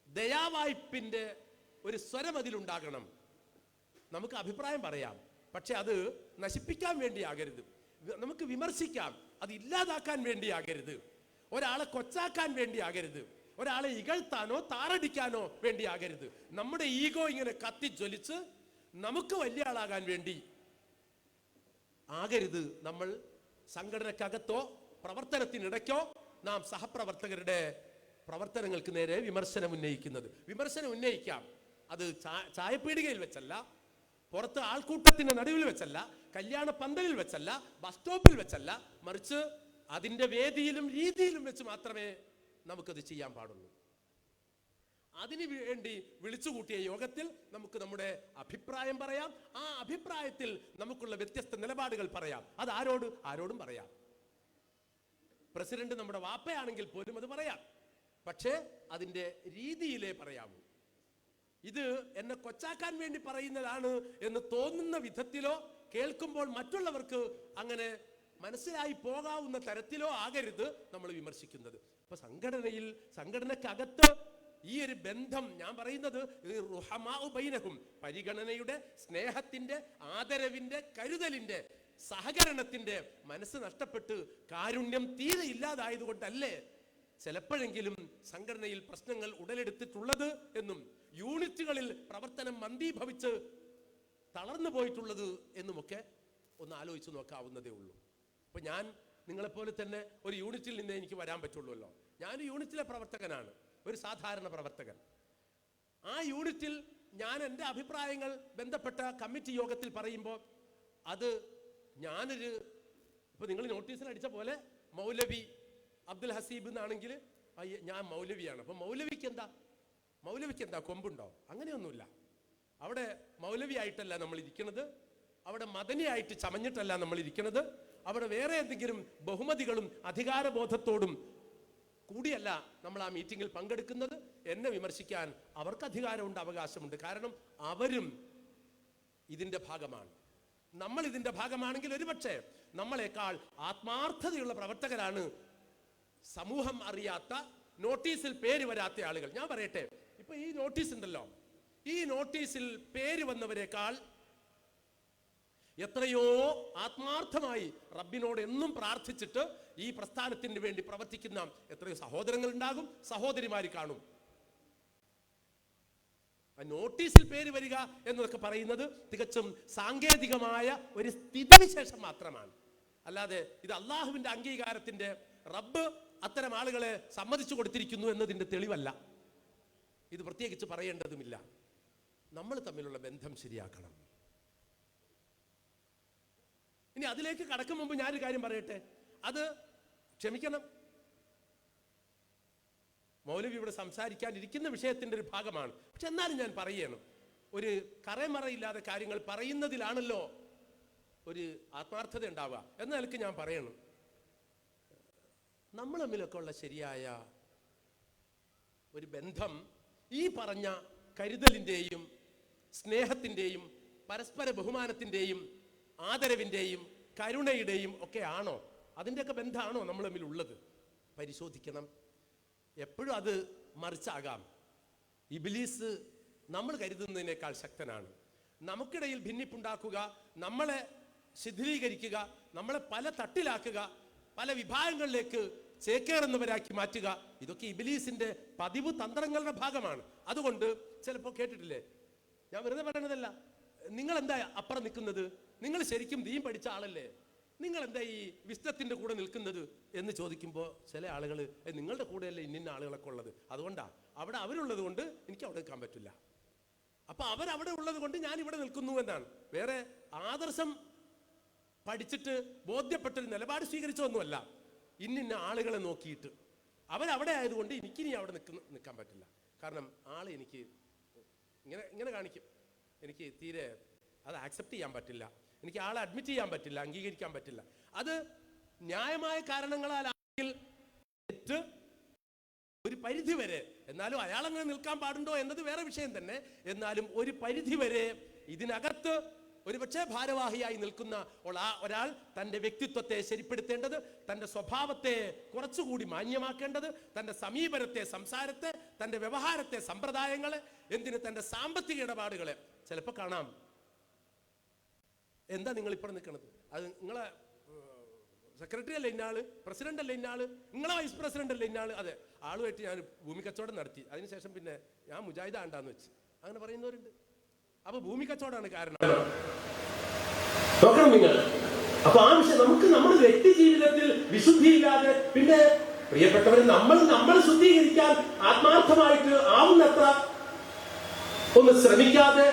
ദയാവായ്പിന്റെ ഒരു സ്വരം അതിലുണ്ടാകണം. നമുക്ക് അഭിപ്രായം പറയാം, പക്ഷെ അത് നശിപ്പിക്കാൻ വേണ്ടിയാകരുത്. നമുക്ക് വിമർശിക്കാം, അത് ഇല്ലാതാക്കാൻ വേണ്ടിയാകരുത്. ഒരാളെ കൊച്ചാക്കാൻ വേണ്ടിയാകരുത്. ഒരാളെ ഇകഴ്ത്താനോ താറടിക്കാനോ വേണ്ടിയാകരുത്. നമ്മുടെ ഈഗോ ഇങ്ങനെ കത്തിജ്വലിച്ച് നമുക്ക് വലിയ ആളാകാൻ വേണ്ടി ആകരുത് നമ്മൾ സംഘടനക്കകത്തോ പ്രവർത്തനത്തിനിടയ്ക്കോ നാം സഹപ്രവർത്തകരുടെ പ്രവർത്തനങ്ങൾക്ക് നേരെ വിമർശനം ഉന്നയിക്കുന്നത്. വിമർശനം ഉന്നയിക്കാം, അത് ചായപ്പീടികയിൽ വെച്ചല്ല, പുറത്ത് ആൾക്കൂട്ടത്തിന്റെ നടുവിൽ വെച്ചല്ല, കല്യാണ പന്തലിൽ വെച്ചല്ല, ബസ് സ്റ്റോപ്പിൽ വെച്ചല്ല, മറിച്ച് അതിന്റെ വേദിയിലും രീതിയിലും വെച്ച് മാത്രമേ നമുക്കത് ചെയ്യാൻ പാടുള്ളൂ. അതിനു വേണ്ടി വിളിച്ചുകൂട്ടിയ യോഗത്തിൽ നമുക്ക് നമ്മുടെ അഭിപ്രായം പറയാം. ആ അഭിപ്രായത്തിൽ നമുക്കുള്ള വ്യത്യസ്ത നിലപാടുകൾ പറയാം. അത് ആരോടും പറയാം. പ്രസിഡന്റ് നമ്മുടെ വാപ്പയാണെങ്കിൽ പോലും അത് പറയാം. പക്ഷേ അതിന്റെ രീതിയിലേ പറയാമൂ. ഇത് എന്നെ കൊച്ചാക്കാൻ വേണ്ടി പറയുന്നതാണ് എന്ന് തോന്നുന്ന വിധത്തിലോ കേൾക്കുമ്പോൾ മറ്റുള്ളവർക്ക് അങ്ങനെ മനസ്സിലായി പോകാവുന്ന തരത്തിലോ ആകരുത് നമ്മൾ വിമർശിക്കുന്നത്. അപ്പൊ സംഘടനക്കകത്ത് ഈ ഒരു ബന്ധം, ഞാൻ പറയുന്നത് റുഹമാഉ ബൈനഹും, പരിഗണനയുടെ, സ്നേഹത്തിന്റെ, ആദരവിന്റെ, കരുതലിന്റെ, സഹകരണത്തിന്റെ മനസ്സ് നഷ്ടപ്പെട്ട് കാരുണ്യം തീരെ ഇല്ലാതായതുകൊണ്ടല്ലേ ചിലപ്പോഴെങ്കിലും സംഘടനയിൽ പ്രശ്നങ്ങൾ ഉടലെടുത്തിട്ടുള്ളത് എന്നും യൂണിറ്റുകളിൽ പ്രവർത്തനം മന്ദീഭവിച്ച് തളർന്നു പോയിട്ടുള്ളത് എന്നുമൊക്കെ ഒന്ന് ആലോചിച്ച് നോക്കാവുന്നതേ ഉള്ളൂ. അപ്പൊ ഞാൻ നിങ്ങളെപ്പോലെ തന്നെ ഒരു യൂണിറ്റിൽ നിന്ന് എനിക്ക് വരാൻ പറ്റുള്ളൂല്ലോ. ഞാൻ യൂണിറ്റിലെ പ്രവർത്തകനാണ്, ഒരു സാധാരണ പ്രവർത്തകൻ. ആ യൂണിറ്റിൽ ഞാൻ എൻ്റെ അഭിപ്രായങ്ങൾ ബന്ധപ്പെട്ട കമ്മിറ്റി യോഗത്തിൽ പറയുമ്പോൾ അത് ഇപ്പൊ നിങ്ങൾ നോട്ടീസിൽ അടിച്ച പോലെ മൗലവി അബ്ദുൽ ഹസീബ് എന്നാണെങ്കിൽ ഞാൻ മൗലവിയാണ്. അപ്പൊ മൗലവിക്ക് എന്താ കൊമ്പുണ്ടോ? അങ്ങനെയൊന്നുമില്ല. അവിടെ മൗലവി ആയിട്ടല്ല നമ്മൾ ഇരിക്കുന്നത്, അവിടെ മദനിയായിട്ട് ചമഞ്ഞിട്ടല്ല നമ്മൾ ഇരിക്കുന്നത്, അവിടെ വേറെ എന്തെങ്കിലും ബഹുമതികളും അധികാരബോധത്തോടും കൂടിയല്ല നമ്മൾ ആ മീറ്റിങ്ങിൽ പങ്കെടുക്കുന്നത്. എന്നെ വിമർശിക്കാൻ അവർക്ക് അധികാരമുണ്ട്, അവകാശമുണ്ട്. കാരണം അവരും ഇതിന്റെ ഭാഗമാണ്. നമ്മൾ ഇതിന്റെ ഭാഗമാണെങ്കിൽ ഒരുപക്ഷെ നമ്മളെക്കാൾ ആത്മാർത്ഥതയുള്ള പ്രവർത്തകരാണ് സമൂഹം അറിയാത്ത, നോട്ടീസിൽ പേര് വരാത്ത ആളുകൾ. ഞാൻ പറയട്ടെ, ഇപ്പൊ ഈ നോട്ടീസ് ഉണ്ടല്ലോ, ഈ നോട്ടീസിൽ പേര് വന്നവരെക്കാൾ എത്രയോ ആത്മാർത്ഥമായി റബ്ബിനോട് എന്നും പ്രാർത്ഥിച്ചിട്ട് ഈ പ്രസ്ഥാനത്തിന് വേണ്ടി പ്രവർത്തിക്കുന്ന എത്രയോ സഹോദരങ്ങൾ ഉണ്ടാകും, സഹോദരിമാർ കാണും. നോട്ടീസിൽ പേര് വരിക എന്നതൊക്കെ പറയുന്നത് തികച്ചും സാങ്കേതികമായ ഒരു സ്ഥിതിവിശേഷം മാത്രമാണ്. അല്ലാതെ ഇത് അള്ളാഹുവിന്റെ അംഗീകാരത്തിന്റെ, റബ്ബ് അത്തരം ആളുകളെ സമ്മതിച്ചു കൊടുത്തിരിക്കുന്നു എന്നതിന്റെ തെളിവല്ല. ഇത് പ്രത്യേകിച്ച് പറയേണ്ടതുമില്ല. നമ്മൾ തമ്മിലുള്ള ബന്ധം ശരിയാക്കണം. ഇനി അതിലേക്ക് കടക്കും മുമ്പ് ഞാനൊരു കാര്യം പറയട്ടെ. അത് ക്ഷമിക്കണം, മൗലവി ഇവിടെ സംസാരിക്കാനിരിക്കുന്ന വിഷയത്തിന്റെ ഒരു ഭാഗമാണ്. പക്ഷെ എന്നാലും ഞാൻ പറയണം, ഒരു കറമറയില്ലാതെ കാര്യങ്ങൾ പറയുന്നതിലാണല്ലോ ഒരു ആത്മാർത്ഥത ഉണ്ടാവുക എന്ന നിലയ്ക്ക് ഞാൻ പറയണം. നമ്മൾ തമ്മിലൊക്കെ ഉള്ള ശരിയായ ഒരു ബന്ധം ഈ പറഞ്ഞ കരുതലിൻ്റെയും സ്നേഹത്തിൻ്റെയും പരസ്പര ബഹുമാനത്തിൻ്റെയും ആദരവിൻ്റെയും കരുണയുടെയും ഒക്കെ ആണോ? അതിൻ്റെയൊക്കെ ബന്ധമാണോ നമ്മൾ തമ്മിൽ ഉള്ളത്? പരിശോധിക്കണം. എപ്പോഴും അത് മറിച്ചാകാം. ഇബ്ലീസ് നമ്മൾ കരുതുന്നതിനേക്കാൾ ശക്തനാണ്. നമുക്കിടയിൽ ഭിന്നിപ്പുണ്ടാക്കുക, നമ്മളെ ശിഥിലീകരിക്കുക, നമ്മളെ പല തട്ടിലാക്കുക, പല വിഭാഗങ്ങളിലേക്ക് ചേക്കേറുന്നവരാക്കി മാറ്റുക, ഇതൊക്കെ ഇബ്ലീസിന്റെ പതിവ് തന്ത്രങ്ങളുടെ ഭാഗമാണ്. അതുകൊണ്ട് ചിലപ്പോൾ കേട്ടിട്ടില്ലേ, ഞാൻ വെറുതെ പറയണതല്ല, നിങ്ങൾ എന്താ അപ്പുറം നിൽക്കുന്നത്? നിങ്ങൾ ശരിക്കും ദീൻ പഠിച്ച ആളല്ലേ, നിങ്ങൾ എന്താ ഈ വിസ്തത്തിന്റെ കൂടെ നിൽക്കുന്നത് എന്ന് ചോദിക്കുമ്പോൾ ചില ആളുകൾ നിങ്ങളുടെ കൂടെയല്ലേ ഇന്ന ആളുകളൊക്കെ ഉള്ളത്, അതുകൊണ്ടാ അവിടെ അവരുള്ളത് കൊണ്ട് എനിക്ക് അവിടെ നിൽക്കാൻ പറ്റില്ല, അപ്പൊ അവരവിടെ ഉള്ളത് കൊണ്ട് ഞാൻ ഇവിടെ നിൽക്കുന്നു എന്നാണ്. വേറെ ആദർശം പഠിച്ചിട്ട് ബോധ്യപ്പെട്ടൊരു നിലപാട് സ്വീകരിച്ചൊന്നുമല്ല. ഇന്ന ആളുകളെ നോക്കിയിട്ട് അവരവിടെ ആയതുകൊണ്ട് എനിക്കിനി അവിടെ നിൽക്കാൻ പറ്റില്ല. കാരണം ആളെ എനിക്ക് ഇങ്ങനെ കാണിക്കും, എനിക്ക് തീരെ അത് ആക്സെപ്റ്റ് ചെയ്യാൻ പറ്റില്ല, എനിക്ക് ആളെ അഡ്മിറ്റ് ചെയ്യാൻ പറ്റില്ല, അംഗീകരിക്കാൻ പറ്റില്ല. അത് ന്യായമായ കാരണങ്ങളാണെങ്കിൽ ഒരു പരിധി വരെ, എന്നാലും അയാളങ്ങനെ നിൽക്കാൻ പാടുണ്ടോ എന്നത് വേറെ വിഷയം തന്നെ. എന്നാലും ഒരു പരിധി വരെ ഇതിനകത്ത് ഒരുപക്ഷെ ഭാരവാഹിയായി നിൽക്കുന്ന ഒരാൾ തൻ്റെ വ്യക്തിത്വത്തെ ശരിപ്പെടുത്തേണ്ടത്, തൻ്റെ സ്വഭാവത്തെ കുറച്ചുകൂടി മാന്യമാക്കേണ്ടത്, തൻ്റെ സമീപനത്തെ, സംസാരത്തെ, തൻ്റെ വ്യവഹാരത്തെ, സമ്പ്രദായങ്ങളെ, എന്തിന് തൻ്റെ സാമ്പത്തിക ഇടപാടുകളെ. ചിലപ്പോൾ കാണാം, എന്താ നിങ്ങൾ ഇപ്പോൾ നിൽക്കുന്നത്, അത് നിങ്ങളെ സെക്രട്ടറി അല്ലേ ഇന്നാള്, പ്രസിഡന്റ് അല്ലേ ഇന്നാള്, നിങ്ങളെ വൈസ് പ്രസിഡന്റ് അല്ലേ ഇന്നാള്, അതെ, ആളുമായിട്ട് ഞാൻ ഭൂമി കച്ചവടം നടത്തി, അതിനുശേഷം പിന്നെ ഞാൻ മുജാഹിദ ആണ്ടാന്ന് വെച്ച്, അങ്ങനെ പറയുന്നവരുണ്ട്. അപ്പൊ ഭൂമി കച്ചവടമാണ് കാരണം. നോക്കണം നിങ്ങൾ. അപ്പൊ ആ വിഷയം നമുക്ക് നമ്മുടെ വ്യക്തി ജീവിതത്തിൽ വിശുദ്ധിയില്ലാതെ, പിന്നെ പ്രിയപ്പെട്ടവർ, നമ്മൾ ശുദ്ധീകരിക്കാൻ ആത്മാർത്ഥമായിട്ട് ആവുന്നത്ര ഒന്ന് ശ്രമിക്കാതെ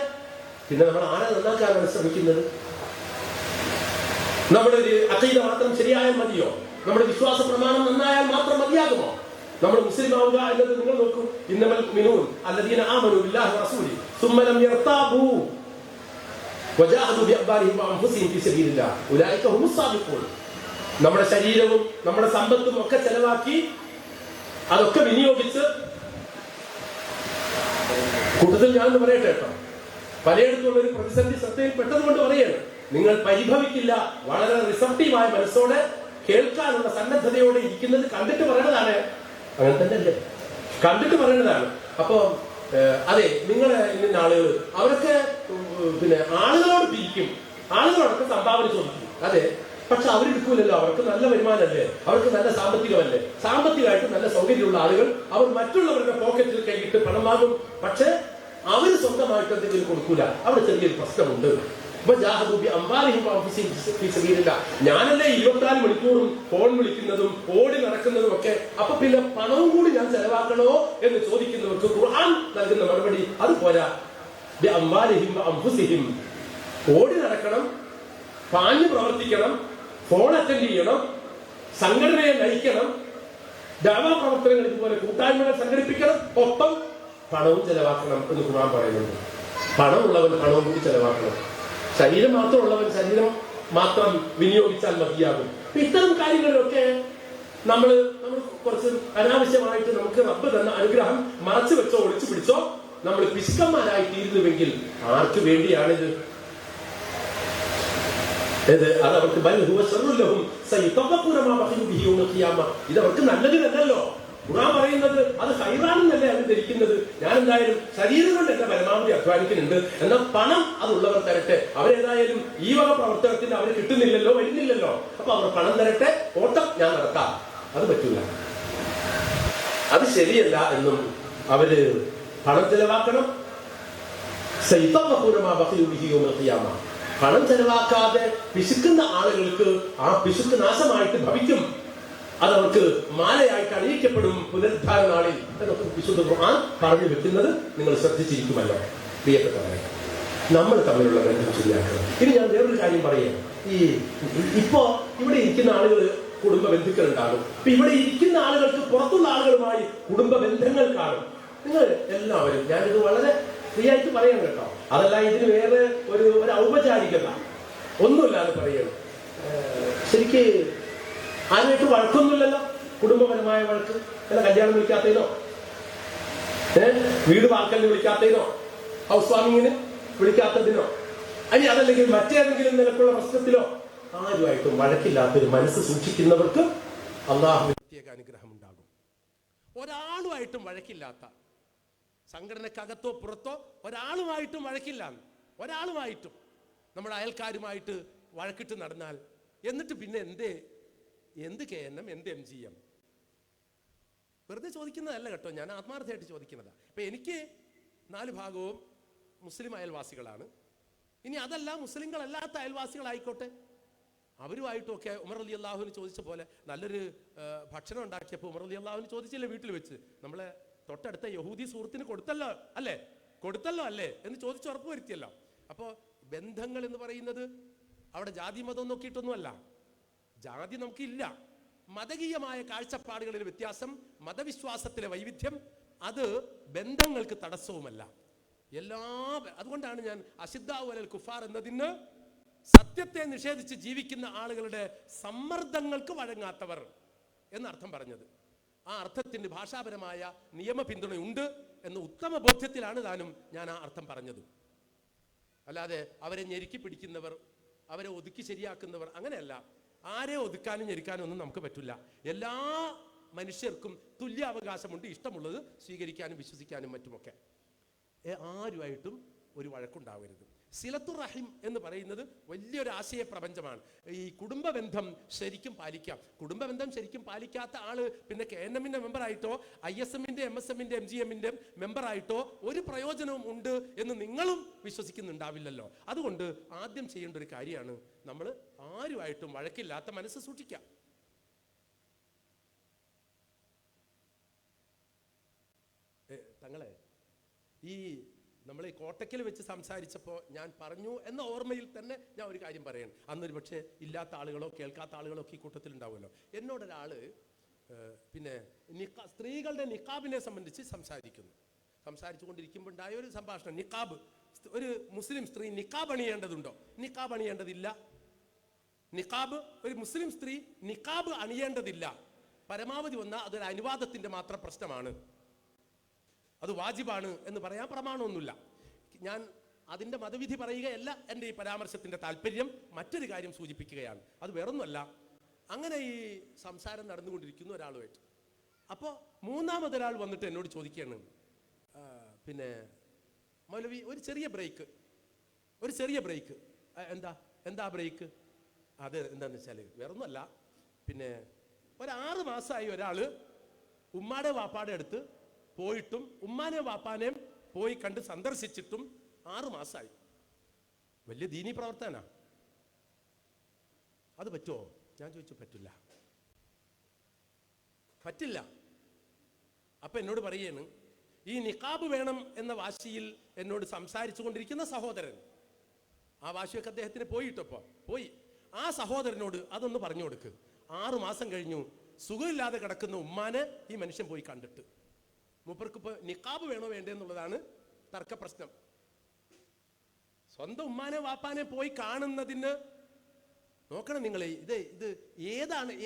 പിന്നെ നമ്മൾ ആരെ നന്നാക്കാനാണ് ശ്രമിക്കുന്നത്? നമ്മുടെ ഒരു അഖീദ മാത്രം ശരിയായാൽ മതിയോ? നമ്മുടെ വിശ്വാസ പ്രമാണം നന്നായാൽ മാത്രം മതിയാകുമോ? നമ്മൾ മുസ്ലിം ആവുക എന്നത് നിങ്ങൾ നോക്കൂ. ഇന്നമൽ മുഅ്മിനൂൻ അല്ലദീന ആമനൂ ബില്ലാഹി വറസൂലിഹി സുമ്മ ലം യർതാബൂ വജാഹദൂ ബിഅംവാലിഹിം വഅൻഫുസിഹിം ഫീ സബീലില്ലാഹ് ഉലൈക ഹുമുസ് സാദിഖൂൻ. നമ്മുടെ ശരീരവും നമ്മുടെ സമ്പത്തും ഒക്കെ ചെലവാക്കി അതൊക്കെ വിനിയോഗിച്ച്, കൂട്ടത്തിൽ ഞാൻ പറയട്ടെ കേട്ടോ, പലയിടത്തുള്ള ഒരു പ്രതിസന്ധി ശ്രദ്ധയിൽ പെട്ടതുകൊണ്ട് പറയാണ്, നിങ്ങൾ പരിഭവിക്കില്ല, വളരെ റിസപ്റ്റീവായ മനസ്സോടെ കേൾക്കാനുള്ള സന്നദ്ധതയോടെ ഇരിക്കുന്നത് കണ്ടിട്ട് പറയണതാണ്. അങ്ങനെ തന്നെ അല്ലേ, കണ്ടിട്ട് പറയണതാണ്. അപ്പൊ അതെ, നിങ്ങളെ ഇന്ന ആളുകൾ അവരൊക്കെ പിന്നെ ആളുകളോട് പിരിക്കും, ആളുകളോടൊക്കെ സംഭാവന ചോദിക്കും, അതെ, പക്ഷെ അവരെടുക്കൂലല്ലോ, അവർക്ക് നല്ല വരുമാനമല്ലേ, അവർക്ക് നല്ല സാമ്പത്തികമല്ലേ, സാമ്പത്തികമായിട്ട് നല്ല സൗകര്യമുള്ള ആളുകൾ അവർ മറ്റുള്ളവരുടെ പോക്കറ്റിൽ കൈയിട്ട് പണം വാങ്ങും, പക്ഷെ അവര് സ്വന്തമായിട്ട് എന്തെങ്കിലും കൊടുക്കൂല. അവിടെ ചെറിയൊരു പ്രശ്നമുണ്ട്. ഞാനല്ലേ 24 മണിക്കൂറും ഫോൺ വിളിക്കുന്നതും ഓടി നടക്കുന്നതും ഒക്കെ, അപ്പൊ പിന്നെ പണവും കൂടി ഞാൻ ചെലവാക്കണോ എന്ന് ചോദിക്കുന്നവർക്ക് ഖുർആൻ നൽകുന്ന മറുപടി അത് പോരാ. ഓടി നടക്കണം, പാഞ്ഞു പ്രവർത്തിക്കണം, ഫോൺ അറ്റൻഡ് ചെയ്യണം, സംഘടനയെ നയിക്കണം, ദഅവാ പ്രവർത്തനങ്ങൾ ഇതുപോലെ കൂട്ടായ്മകൾ സംഘടിപ്പിക്കണം, ഒപ്പം പണവും ചെലവാക്കണം എന്ന് ഖുർആൻ പറയുന്നുണ്ട്. പണമുള്ളവൻ പണവും കൂടി ചെലവാക്കണം. ശരീരം മാത്രമുള്ളവൻ ശരീരം മാത്രം വിനിയോഗിച്ചാൽ മതിയാകും. ഇത്തരം കാര്യങ്ങളിലൊക്കെ നമ്മൾ കുറച്ച് അനാവശ്യമായിട്ട് നമുക്ക് റബ്ബ് തന്ന അനുഗ്രഹം മറച്ചു വെച്ചോ ഒളിച്ചു പിടിച്ചോ നമ്മൾ പിശുക്കന്മാരായി തീരുന്നുവെങ്കിൽ ആർക്ക് വേണ്ടിയാണിത്? ഇത് അവർക്ക് ഇത് അവർക്ക് നല്ലതിനല്ലോ. ഖുർആൻ പറയുന്നത് അത് ഹൈറാണെന്നല്ലേ അവർ ധരിക്കുന്നത്. ഞാൻ എന്തായാലും ശരീരം കൊണ്ട് എന്റെ പരമാവധി അധ്വാനിക്കുന്നുണ്ട്, എന്നാൽ പണം അതുള്ളവർ തരട്ടെ. അവരേതായാലും ഈ വക പ്രവർത്തനത്തിന് അവർ കിട്ടുന്നില്ലല്ലോ, വരുന്നില്ലല്ലോ, അപ്പൊ അവർ പണം തരട്ടെ, ഓട്ടം ഞാൻ നടത്താം. അത് പറ്റൂല, അത് ശരിയല്ല എന്നും അവര് പണം ചെലവാക്കണം. പണം ചെലവാക്കാതെ പിശുക്കുന്ന ആളുകൾക്ക് ആ പിശുക്ക് നാശമായിട്ട് ഭവിക്കും. അതവർക്ക് മാലയായിട്ട് അണിയിക്കപ്പെടും പുനരുദ്ധാര നാളിൽ എന്നൊക്കെ വിശുദ്ധ ഖുർആൻ പറഞ്ഞു വെക്കുന്നത് നിങ്ങൾ ശ്രദ്ധിച്ചിരിക്കുമല്ലോ പ്രിയപ്പെട്ടവരെ. നമ്മൾ തമ്മിലുള്ള ബന്ധം ശരിയാക്കണം. ഇനി ഞാൻ വേറൊരു കാര്യം പറയാം. ഇപ്പോ ഇവിടെ ഇരിക്കുന്ന ആളുകൾ കുടുംബ ബന്ധുക്കൾ ഉണ്ടാകും. ഇപ്പൊ ഇവിടെ ഇരിക്കുന്ന ആളുകൾക്ക് പുറത്തുള്ള ആളുകളുമായി കുടുംബ ബന്ധങ്ങൾ കാണും. നിങ്ങൾ എല്ലാവരും, ഞാനിത് വളരെ ഫ്രീ ആയിട്ട് പറയാം കേട്ടോ, അതല്ല ഇതിന് വേറെ ഒരു ഔപചാരികത ഒന്നുമില്ലാതെ പറയണം. ശരിക്ക് ആരുമായിട്ട് വഴക്കൊന്നുമില്ലല്ലോ, കുടുംബപരമായ വഴക്ക്. അല്ല കല്യാണം വിളിക്കാത്തതിനോ, വീട് വാക്കലിന് വിളിക്കാത്തതിനോ, ഹൗസ് വാമിങ്ങിന് വിളിക്കാത്തതിനോ, അനി അതല്ലെങ്കിൽ മറ്റേതെങ്കിലും നിലക്കുള്ള പ്രശ്നത്തിലോ ആരുമായിട്ടും വഴക്കില്ലാത്തൊരു മനസ്സ് സൂക്ഷിക്കുന്നവർക്ക് അള്ളാഹുവിന്റെ പ്രത്യേക അനുഗ്രഹം ഉണ്ടാകും. ഒരാളുമായിട്ടും വഴക്കില്ലാത്ത, സംഘടനക്കകത്തോ പുറത്തോ ഒരാളുമായിട്ടും വഴക്കില്ല, ഒരാളുമായിട്ടും നമ്മുടെ അയൽക്കാരുമായിട്ട് വഴക്കിട്ട് നടന്നാൽ എന്നിട്ട് പിന്നെ എന്ത് KNM, എന്ത് MGM? വെറുതെ ചോദിക്കുന്നതല്ല കേട്ടോ, ഞാൻ ആത്മാർത്ഥമായിട്ട് ചോദിക്കുന്നതാ. ഇപ്പൊ എനിക്ക് 4 ഭാഗവും മുസ്ലിം അയൽവാസികളാണ്. ഇനി അതല്ല, മുസ്ലിങ്ങളല്ലാത്ത അയൽവാസികളായിക്കോട്ടെ, അവരുമായിട്ടൊക്കെ ഉമർ റളിയല്ലാഹുവിന് ചോദിച്ച പോലെ നല്ലൊരു ഭക്ഷണം ഉണ്ടാക്കിയപ്പോൾ ഉമർ റളിയല്ലാഹുവിന് ചോദിച്ചില്ലേ വീട്ടിൽ വെച്ച്, നമ്മളെ തൊട്ടടുത്ത യഹൂദി സുഹൃത്തിന് കൊടുത്തല്ലോ അല്ലേ എന്ന് ചോദിച്ച് ഉറപ്പ് വരുത്തിയല്ലോ. അപ്പോൾ ബന്ധങ്ങൾ എന്ന് പറയുന്നത് അവിടെ ജാതി മതം നോക്കിയിട്ടൊന്നുമല്ല. ജാതി നമുക്കില്ല. മതകീയമായ കാഴ്ചപ്പാടുകളിൽ വ്യത്യാസം, മതവിശ്വാസത്തിലെ വൈവിധ്യം, അത് ബന്ധങ്ങൾക്ക് തടസ്സവുമല്ല. അതുകൊണ്ടാണ് ഞാൻ അശിദ്ദാഉ അലൽ കുഫാർ എന്നതിന് സത്യത്തെ നിഷേധിച്ച് ജീവിക്കുന്ന ആളുകളുടെ സമ്മർദ്ദങ്ങൾക്ക് വഴങ്ങാത്തവർ എന്നർത്ഥം പറഞ്ഞത്. ആ അർത്ഥത്തിന് ഭാഷാപരമായ നിയമ പിന്തുണയുണ്ട് എന്ന് ഉത്തമ ബോധ്യത്തിലാണ് താനും ഞാൻ ആ അർത്ഥം പറഞ്ഞത്. അല്ലാതെ അവരെ ഞെരുക്കി പിടിക്കുന്നവർ, അവരെ ഒതുക്കി ശരിയാക്കുന്നവർ, അങ്ങനെയല്ല. ആരെ ഒതുക്കാനും ഞെരുക്കാനും ഒന്നും നമുക്ക് പറ്റില്ല. എല്ലാ മനുഷ്യർക്കും തുല്യ അവകാശമുണ്ട്, ഇഷ്ടമുള്ളത് സ്വീകരിക്കാനും വിശ്വസിക്കാനും മറ്റുമൊക്കെ. ആരുമായിട്ടും ഒരു വഴക്കുണ്ടാവരുത്. സിലത്തുർ റഹിം എന്ന് പറയുന്നത് വലിയൊരു ആശയ പ്രപഞ്ചമാണ്. ഈ കുടുംബ ബന്ധം ശരിക്കും പാലിക്കാം. കുടുംബ ബന്ധം ശരിക്കും പാലിക്കാത്ത ആള് പിന്നെ KNM-ന്റെ മെമ്പറായിട്ടോ ISM-ന്റെ MSM-ന്റെ MGM-ന്റെ മെമ്പറായിട്ടോ ഒരു പ്രയോജനവും ഉണ്ട് എന്ന് നിങ്ങളും വിശ്വസിക്കുന്നുണ്ടാവില്ലല്ലോ. അതുകൊണ്ട് ആദ്യം ചെയ്യേണ്ട ഒരു കാര്യമാണ് നമ്മൾ ആരുമായിട്ടും വഴക്കില്ലാത്ത മനസ്സ് സൂക്ഷിക്കാം. തങ്ങളെ ഈ നമ്മൾ ഈ കോട്ടയ്ക്കൽ വെച്ച് സംസാരിച്ചപ്പോൾ ഞാൻ പറഞ്ഞു എന്ന ഓർമ്മയിൽ തന്നെ ഞാൻ ഒരു കാര്യം പറയണം. അന്നൊരു പക്ഷേ ഇല്ലാത്ത ആളുകളോ കേൾക്കാത്ത ആളുകളോ ഒക്കെ ഈ കൂട്ടത്തിൽ ഉണ്ടാവുമല്ലോ. എന്നോടൊരാള് പിന്നെ സ്ത്രീകളുടെ നിക്കാബിനെ സംബന്ധിച്ച് സംസാരിച്ചു കൊണ്ടിരിക്കുമ്പോൾ ഉണ്ടായ ഒരു സംഭാഷണം. നിക്കാബ്, ഒരു മുസ്ലിം സ്ത്രീ നിക്കാബ് അണിയേണ്ടതുണ്ടോ? നിക്കാബ് അണിയേണ്ടതില്ല. നിക്കാബ്, ഒരു മുസ്ലിം സ്ത്രീ നിക്കാബ് അണിയേണ്ടതില്ല. പരമാവധി വന്നാൽ അതൊരു അനുവാദത്തിന്റെ മാത്രം പ്രശ്നമാണ്, അത് വാജിബാണ് എന്ന് പറയാൻ പ്രമാണമൊന്നുമില്ല. ഞാൻ അതിൻ്റെ മതവിധി പറയുകയല്ല എൻ്റെ ഈ പരാമർശത്തിൻ്റെ താല്പര്യം. മറ്റൊരു കാര്യം സൂചിപ്പിക്കുകയാണ്. അത് വേറൊന്നുമല്ല. അങ്ങനെ ഈ സംസാരം നടന്നുകൊണ്ടിരിക്കുന്നു ഒരാളുമായിട്ട്. അപ്പോൾ മൂന്നാമതൊരാൾ വന്നിട്ട് എന്നോട് ചോദിക്കുകയാണ്, പിന്നെ മൗലവി ഒരു ചെറിയ ബ്രേക്ക്. എന്താ ബ്രേക്ക്? അത് എന്താണെന്ന് വെച്ചാൽ വേറൊന്നുമല്ല, പിന്നെ 6 മാസമായി ഒരാൾ ഉമ്മാടെ വാപ്പാടെ അടുത്ത് പോയിട്ടും ഉമ്മാനെയും വാപ്പാനെയും പോയി കണ്ട് സന്ദർശിച്ചിട്ടും 6 മാസമായി. വലിയ ദീനീ പ്രവർത്തന. അത് പറ്റുമോ? ഞാൻ ചോദിച്ചു. പറ്റില്ല. അപ്പൊ എന്നോട് പറയാണ്, ഈ നിക്കാബ് വേണം എന്ന വാശിയിൽ എന്നോട് സംസാരിച്ചു കൊണ്ടിരിക്കുന്ന സഹോദരൻ, ആ വാശിയൊക്കെ അദ്ദേഹത്തിന് പോയി. ആ സഹോദരനോട് അതൊന്ന് പറഞ്ഞു കൊടുക്ക്. 6 മാസം കഴിഞ്ഞു സുഖമില്ലാതെ കിടക്കുന്ന ഉമ്മാനെ ഈ മനുഷ്യൻ പോയി കണ്ടിട്ട്. മൂപ്പർക്ക് ഇപ്പൊ നിക്കാബ് വേണോ വേണ്ടേ എന്നുള്ളതാണ് തർക്ക പ്രശ്നം. സ്വന്തം ഉമ്മാനെ വാപ്പാനെ പോയി കാണുന്നതിന് നോക്കണം നിങ്ങൾ. ഇത്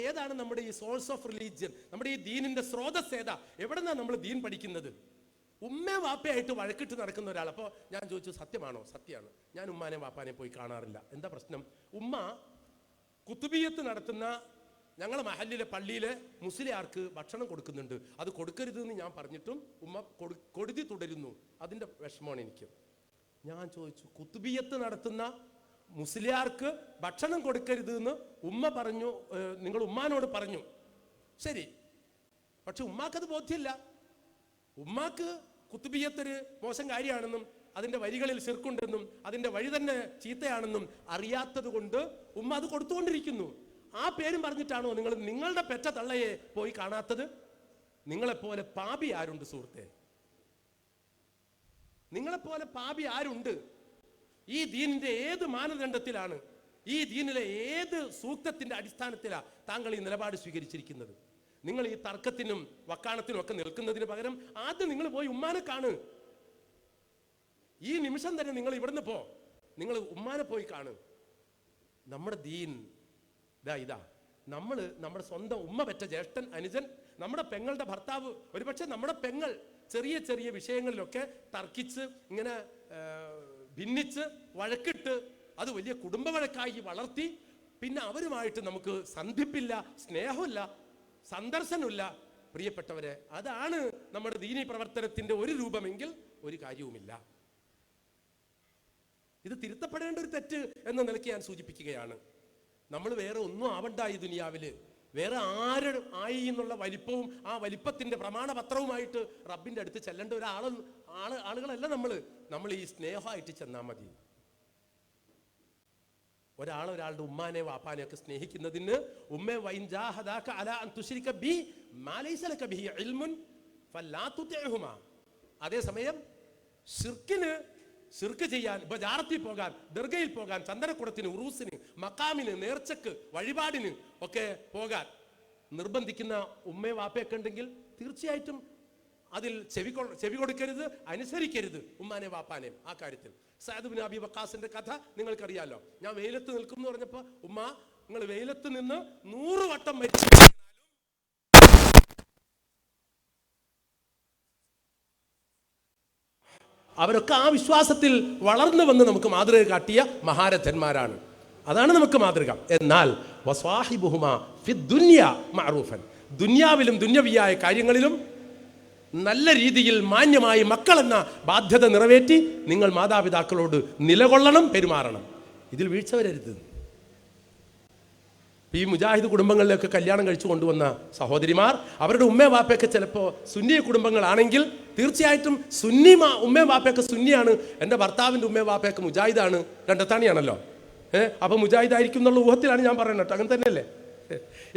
ഏതാണ് നമ്മുടെ ഈ സോഴ്സ് ഓഫ് റിലീജിയൻ, നമ്മുടെ ഈ ദീനിന്റെ സ്രോതസ് ഏതാ? എവിടെന്നാ നമ്മൾ ദീൻ പഠിക്കുന്നത്? ഉമ്മ വാപ്പയായിട്ട് വഴക്കിട്ട് നടക്കുന്ന ഒരാൾ. അപ്പോൾ ഞാൻ ചോദിച്ചു, സത്യമാണോ? സത്യമാണ്. ഞാൻ ഉമ്മാനെ വാപ്പാനെ പോയി കാണാറില്ല. എന്താ പ്രശ്നം? ഉമ്മ കുത്തുബിയത്ത് നടത്തുന്ന ഞങ്ങളെ മഹല്ലിലെ പള്ളിയിലെ മുസ്ലിയാർക്ക് ഭക്ഷണം കൊടുക്കുന്നുണ്ട്. അത് കൊടുക്കരുതെന്ന് ഞാൻ പറഞ്ഞിട്ടും ഉമ്മ കൊടുതി തുടരുന്നു. അതിൻ്റെ വിഷമമാണ് എനിക്ക്. ഞാൻ ചോദിച്ചു, കുത്തുബിയത്ത് നടത്തുന്ന മുസ്ലിയാർക്ക് ഭക്ഷണം കൊടുക്കരുത് എന്ന് ഉമ്മ പറഞ്ഞു, നിങ്ങൾ ഉമ്മാനോട് പറഞ്ഞു, ശരി. പക്ഷെ ഉമ്മാക്കത് ബോധ്യമില്ല. ഉമ്മാക്ക് കുത്തുബിയത്തൊരു മോശം കാര്യമാണെന്നും അതിൻ്റെ വരികളിൽ ശിർക്കുണ്ടെന്നും അതിൻ്റെ വഴി തന്നെ ചീത്തയാണെന്നും അറിയാത്തത് കൊണ്ട് ഉമ്മ അത് കൊടുത്തുകൊണ്ടിരിക്കുന്നു. ആ പേരും പറഞ്ഞിട്ടാണോ നിങ്ങളുടെ പെറ്റ തള്ളയെ പോയി കാണാത്തത്? നിങ്ങളെപ്പോലെ പാപി ആരുണ്ട് സുഹൃത്തെ? നിങ്ങളെപ്പോലെ പാപി ആരുണ്ട്? ഈ ദീനിന്റെ ഏത് മാനദണ്ഡത്തിലാണ്, ഈ ദീനിലെ ഏത് സൂക്തത്തിന്റെ അടിസ്ഥാനത്തിലാണ് താങ്കൾ ഈ നിലപാട് സ്വീകരിച്ചിരിക്കുന്നത്? നിങ്ങൾ ഈ തർക്കത്തിനും വക്കാണത്തിനും ഒക്കെ നിൽക്കുന്നതിന് പകരം ആദ്യം നിങ്ങൾ പോയി ഉമ്മാനെ കാണ്. ഈ നിമിഷം തന്നെ നിങ്ങൾ ഇവിടുന്ന് നിങ്ങൾ ഉമ്മാനെ പോയി കാണ്. നമ്മുടെ ദീൻ ഇതാ. നമ്മുടെ സ്വന്തം ഉമ്മ പെറ്റ ജ്യേഷ്ഠൻ, അനുജൻ, നമ്മുടെ പെങ്ങളുടെ ഭർത്താവ്, ഒരുപക്ഷെ നമ്മുടെ പെങ്ങൾ ചെറിയ ചെറിയ വിഷയങ്ങളിലൊക്കെ തർക്കിച്ച് ഇങ്ങനെ ഭിന്നിച്ച് വഴക്കിട്ട് അത് വലിയ കുടുംബ വഴക്കായി വളർത്തി പിന്നെ അവരുമായിട്ട് നമുക്ക് സന്ധിപ്പില്ല, സ്നേഹമില്ല, സന്ദർശനമില്ല. പ്രിയപ്പെട്ടവരെ, അതാണ് നമ്മുടെ ദീനി പ്രവർത്തനത്തിന്റെ ഒരു രൂപമെങ്കിൽ ഒരു കാര്യവുമില്ല. ഇത് തിരുത്തപ്പെടേണ്ട ഒരു തെറ്റ് എന്ന നിലയ്ക്ക് ഞാൻ സൂചിപ്പിക്കുകയാണ്. നമ്മൾ വേറെ ഒന്നും ആവണ്ട ഈ ദുനിയാവില്. വേറെ ആയി എന്നുള്ള വലിപ്പവും ആ വലിപ്പത്തിന്റെ പ്രമാണപത്രവുമായിട്ട് റബ്ബിന്റെ അടുത്ത് ചെല്ലേണ്ട ആളുകളല്ല നമ്മൾ ഈ സ്നേഹമായിട്ട് ചെന്നാൽ മതി. ഒരാളുടെ ഉമ്മാനെ വാപ്പാനെ ഒക്കെ സ്നേഹിക്കുന്നതിന് അതേസമയം ശിർക്ക് ചെയ്യാൻ, ബജാറത്തിൽ പോകാൻ, ദർഗയിൽ പോകാൻ, ചന്ദനക്കുടത്തിന്, ഉറൂസിന്, മക്കാമിന്, നേർച്ചക്ക്, വഴിപാടിന് ഒക്കെ പോകാൻ നിർബന്ധിക്കുന്ന ഉമ്മയെ വാപ്പയൊക്കെ ഉണ്ടെങ്കിൽ തീർച്ചയായിട്ടും അതിൽ ചെവി കൊടുക്കരുത്, അനുസരിക്കരുത് ഉമ്മാനെ വാപ്പാനെ. ആ കാര്യത്തിൽ സഅദ് ബിൻ അബി വഖാസിന്റെ കഥ നിങ്ങൾക്കറിയാലോ. ഞാൻ വെയിലത്ത് നിൽക്കും എന്ന് പറഞ്ഞപ്പോ ഉമ്മ, നിങ്ങൾ വെയിലത്ത് നിന്ന് 100 വട്ടം മരിച്ചു അവരൊക്കെ ആ വിശ്വാസത്തിൽ വളർന്നു വന്ന് നമുക്ക് മാതൃക കാട്ടിയ മഹാരഥന്മാരാണ്. അതാണ് നമുക്ക് മാതൃക. എന്നാൽ വസ്വാഹിബുഹുമാ ഫിദ്ദുനിയ മഅറൂഫൻ, ദുനിയാവിലും ദുന്യവിയായ കാര്യങ്ങളിലും നല്ല രീതിയിൽ മാന്യമായി മക്കളെന്ന ബാധ്യത നിറവേറ്റി നിങ്ങൾ മാതാപിതാക്കളോട് നിലകൊള്ളണം, പെരുമാറണം. ഇതിൽ വീഴ്ച വരരുത്. ഈ മുജാഹിദ് കുടുംബങ്ങളിലൊക്കെ കല്യാണം കഴിച്ചു കൊണ്ടുവന്ന സഹോദരിമാർ, അവരുടെ ഉമ്മ വാപ്പയൊക്കെ ചിലപ്പോൾ സുന്നി കുടുംബങ്ങളാണെങ്കിൽ തീർച്ചയായിട്ടും ഉമ്മ വാപ്പയൊക്കെ സുന്നിയാണ്, എൻ്റെ ഭർത്താവിൻ്റെ ഉമ്മ വാപ്പയൊക്കെ മുജാഹിദാണ്, രണ്ടത്താണിയാണല്ലോ, അപ്പൊ മുജാഹിദായിരിക്കും എന്നുള്ള ഊഹത്തിലാണ് ഞാൻ പറയുന്നത്. അങ്ങനെ തന്നെയല്ലേ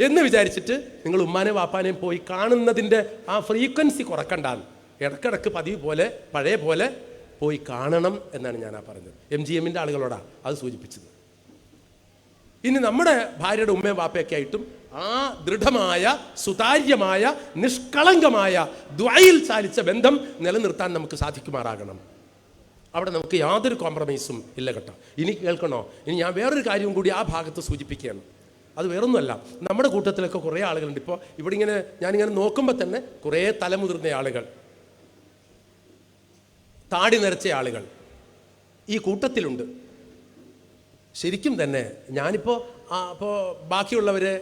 എന്ന് വിചാരിച്ചിട്ട് നിങ്ങൾ ഉമ്മാനെ വാപ്പാനെയും പോയി കാണുന്നതിൻ്റെ ആ ഫ്രീക്വൻസി കുറക്കണ്ടാണ്. ഇടക്കിടക്ക് പതിവ് പോലെ പഴയ പോലെ പോയി കാണണം എന്നാണ് ഞാൻ പറഞ്ഞത്. MGMന്റെ ആളുകളോടാണ് അത് സൂചിപ്പിച്ചത്. ഇനി നമ്മുടെ ഭാര്യയുടെ ഉമ്മയും വാപ്പയൊക്കെ ആയിട്ടും ആ ദൃഢമായ, സുതാര്യമായ, നിഷ്കളങ്കമായ ദ്വയിൽ ചാലിച്ച ബന്ധം നിലനിർത്താൻ നമുക്ക് സാധിക്കുമാറാകണം. അവിടെ നമുക്ക് യാതൊരു കോംപ്രമൈസും ഇല്ല കേട്ടോ. ഇനി കേൾക്കണോ? ഇനി ഞാൻ വേറൊരു കാര്യവും കൂടി ആ ഭാഗത്ത് സൂചിപ്പിക്കുകയാണ്. അത് വേറൊന്നുമല്ല, നമ്മുടെ കൂട്ടത്തിലൊക്കെ കുറേ ആളുകളുണ്ട്. ഇപ്പോൾ ഇവിടെ ഞാനിങ്ങനെ നോക്കുമ്പോൾ തന്നെ കുറേ തലമുതിർന്ന ആളുകൾ, താടി നിറച്ച ആളുകൾ ഈ കൂട്ടത്തിലുണ്ട്. ശരിക്കും തന്നെ ഞാനിപ്പോൾ ബാക്കിയുള്ളവരെ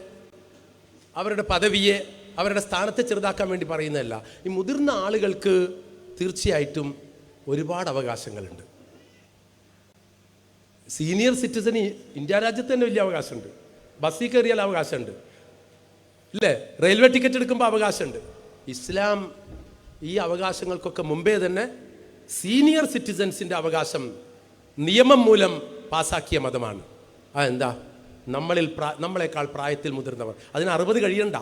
അവരുടെ പദവിയെ അവരുടെ സ്ഥാനത്തെ ചെറുതാക്കാൻ വേണ്ടി പറയുന്നതല്ല. ഈ മുതിർന്ന ആളുകൾക്ക് തീർച്ചയായിട്ടും ഒരുപാട് അവകാശങ്ങളുണ്ട്. സീനിയർ സിറ്റിസന് ഇന്ത്യ രാജ്യത്ത് തന്നെ വലിയ അവകാശമുണ്ട്. ബസ്സിൽ കയറിയാൽ അവകാശമുണ്ട്, ഇല്ലേ? റെയിൽവേ ടിക്കറ്റ് എടുക്കുമ്പോൾ അവകാശമുണ്ട്. ഇസ്ലാം ഈ അവകാശങ്ങൾക്കൊക്കെ മുമ്പേ തന്നെ സീനിയർ സിറ്റിസൻസിൻ്റെ അവകാശം നിയമം മൂലം പാസാക്കിയ മതമാണ്. അതെന്താ? നമ്മളെക്കാൾ പ്രായത്തിൽ മുതിർന്നവർ, അതിന് 60 കഴിയണ്ട,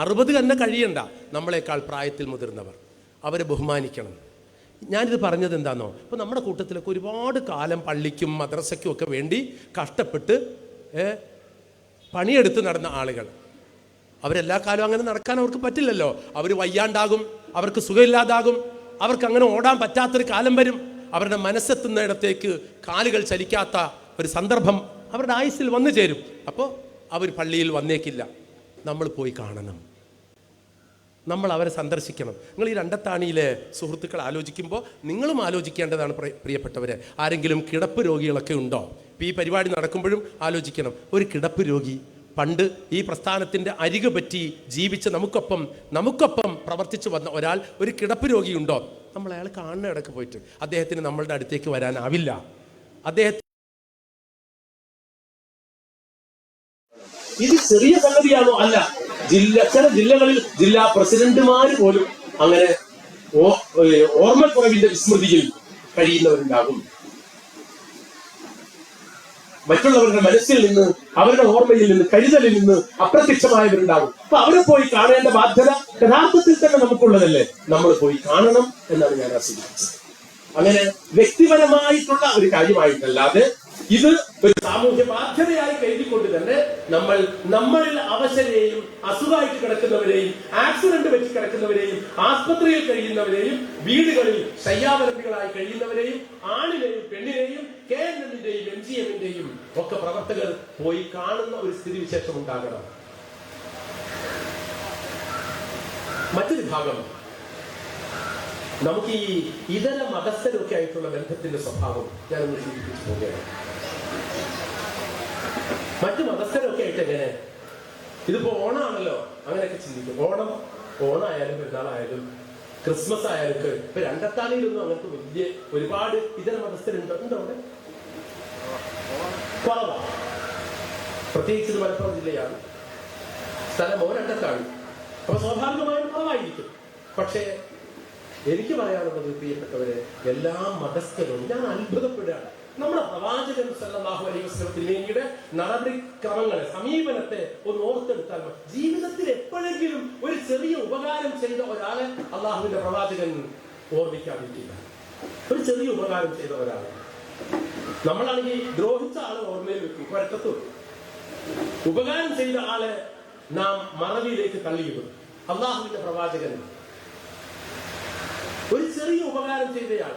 60 തന്നെ കഴിയണ്ട, നമ്മളെക്കാൾ പ്രായത്തിൽ മുതിർന്നവർ, അവരെ ബഹുമാനിക്കണം. ഞാനിത് പറഞ്ഞത് എന്താണെന്നോ, ഇപ്പോൾ നമ്മുടെ കൂട്ടത്തിലൊക്കെ ഒരുപാട് കാലം പള്ളിക്കും മദ്രസയ്ക്കും ഒക്കെ വേണ്ടി കഷ്ടപ്പെട്ട് പണിയെടുത്ത് നടന്ന ആളുകൾ, അവരെല്ലാ കാലവും അങ്ങനെ നടക്കാൻ അവർക്ക് പറ്റില്ലല്ലോ. അവർ വയ്യാണ്ടാകും, അവർക്ക് സുഖമില്ലാതാകും, അവർക്ക് അങ്ങനെ ഓടാൻ പറ്റാത്തൊരു കാലം വരും. അവരുടെ മനസ്സെത്തുന്ന ഇടത്തേക്ക് കാലുകൾ ചലിക്കാത്ത ഒരു സന്ദർഭം അവരുടെ ആയുസ്സിൽ വന്നു ചേരും. അപ്പോൾ അവർ പള്ളിയിൽ വന്നേക്കില്ല. നമ്മൾ പോയി കാണണം, നമ്മൾ അവരെ സന്ദർശിക്കണം. നിങ്ങൾ ഈ രണ്ടത്താണിയിലെ സുഹൃത്തുക്കൾ ആലോചിക്കുമ്പോൾ നിങ്ങളും ആലോചിക്കേണ്ടതാണ് പ്രിയപ്പെട്ടവരെ. ആരെങ്കിലും കിടപ്പ് രോഗികളൊക്കെ ഉണ്ടോ? ഇപ്പോൾ ഈ പരിപാടി നടക്കുമ്പോഴും ആലോചിക്കണം. ഒരു കിടപ്പ് രോഗി, പണ്ട് ഈ പ്രസ്ഥാനത്തിൻ്റെ അരികെ പറ്റി ജീവിച്ച് നമുക്കൊപ്പം പ്രവർത്തിച്ചു വന്ന ഒരാൾ, ഒരു കിടപ്പ് രോഗിയുണ്ടോ? നമ്മൾ അയാൾ കാണുന്ന ഇടയ്ക്ക് പോയിട്ട് അദ്ദേഹത്തിന് നമ്മളുടെ അടുത്തേക്ക് വരാനാവില്ല. അദ്ദേഹത്തിന് ഇത് ചെറിയ സംഗതിയാണോ? അല്ല. ചില ജില്ലകളിൽ ജില്ലാ പ്രസിഡന്റുമാർ പോലും അങ്ങനെ ഓർമ്മക്കുറവിന്റെ വിസ്മൃതിയിൽ കഴിയുന്നവരുണ്ടാകും. മറ്റുള്ളവരുടെ മനസ്സിൽ നിന്ന്, അവരുടെ ഓർമ്മയിൽ നിന്ന്, കരുതലിൽ നിന്ന് അപ്രത്യക്ഷമായവരുണ്ടാകും. അപ്പൊ അവരെ പോയി കാണേണ്ട ബാധ്യത യഥാർത്ഥത്തിൽ തന്നെ നമുക്കുള്ളതല്ലേ? നമ്മൾ പോയി കാണണം എന്നാണ് ഞാൻ ആസ്വദിച്ചത്. അങ്ങനെ വ്യക്തിപരമായിട്ടുള്ള ഒരു കാര്യമായിട്ടല്ലാതെ ഇത് ഒരു സാമൂഹ്യ ബാധ്യതയായി കരുതിക്കൊണ്ട് തന്നെ നമ്മളിൽ അവശരെയും, അസുഖമായിട്ട് കിടക്കുന്നവരെയും, ആക്സിഡന്റ് വെച്ച് കിടക്കുന്നവരെയും, ആസ്പത്രിയിൽ കഴിയുന്നവരെയും, വീടുകളിൽ ശയ്യാവലംബികളായി കഴിയുന്നവരെയും, ആണിനെയും പെണ്ണിനെയും, KNMന്റെയും MGMന്റെയും ഒക്കെ പ്രവർത്തകർ പോയി കാണുന്ന ഒരു സ്ഥിതിവിശേഷം ഉണ്ടാകണം. മറ്റൊരു ഭാഗം, നമുക്ക് ഈ ഇതര മതസ്ഥരൊക്കെ ആയിട്ടുള്ള ബന്ധത്തിന്റെ സ്വഭാവം ഞാനൊന്ന് സൂചിപ്പിച്ചു പോവുകയാണ്. മറ്റു മതസ്ഥരൊക്കെ ആയിട്ട് എങ്ങനെ? ഇതിപ്പോ ഓണാണല്ലോ, അങ്ങനെയൊക്കെ ചിന്തിക്കും. ഓണായാലും പെരുന്നാളായാലും ക്രിസ്മസ് ആയാലും ഇപ്പൊ രണ്ടത്താണിയിലൊന്നും അങ്ങനത്തെ വലിയ ഒരുപാട് ഇതര മതസ്ഥരുണ്ടോ? അവിടെ കുറവാണ്. പ്രത്യേകിച്ച് മലപ്പുറം ജില്ലയാണ്, സ്ഥലമോ രണ്ടത്താണി. അപ്പൊ സ്വാഭാവികമായും കുറവായിരിക്കും. പക്ഷേ എനിക്ക് പറയാനുള്ളത് പ്രിയപ്പെട്ടവരെ, എല്ലാ മതസ്ഥരും ഞാൻ അത്ഭുതപ്പെടുകയാണ്. നമ്മുടെ പ്രവാചകൻ സല്ലല്ലാഹു അലൈഹി വസല്ലം തിരുമേനിയുടെ നടപടിക്രമങ്ങളെ, സമീപനത്തെ ഒന്ന് ഓർത്തെടുത്താൽ ജീവിതത്തിൽ എപ്പോഴെങ്കിലും ഒരു ചെറിയ ഉപകാരം ചെയ്ത ഒരാളെ അള്ളാഹുവിന്റെ പ്രവാചകൻ ഓർമ്മിക്കാതിരിക്കില്ല. ഒരു ചെറിയ ഉപകാരം ചെയ്ത ഒരാളെ നമ്മളാണെങ്കിൽ ദ്രോഹിച്ച ആളെ ഓർമ്മയിൽ വെക്കും, കുഴക്കത്തും. ഉപകാരം ചെയ്ത ആളെ നാം മറവിയിലേക്ക് തള്ളിയിടും. അള്ളാഹുവിന്റെ പ്രവാചകൻ ഒരു ചെറിയ ഉപകാരം ചെയ്തയാൾ,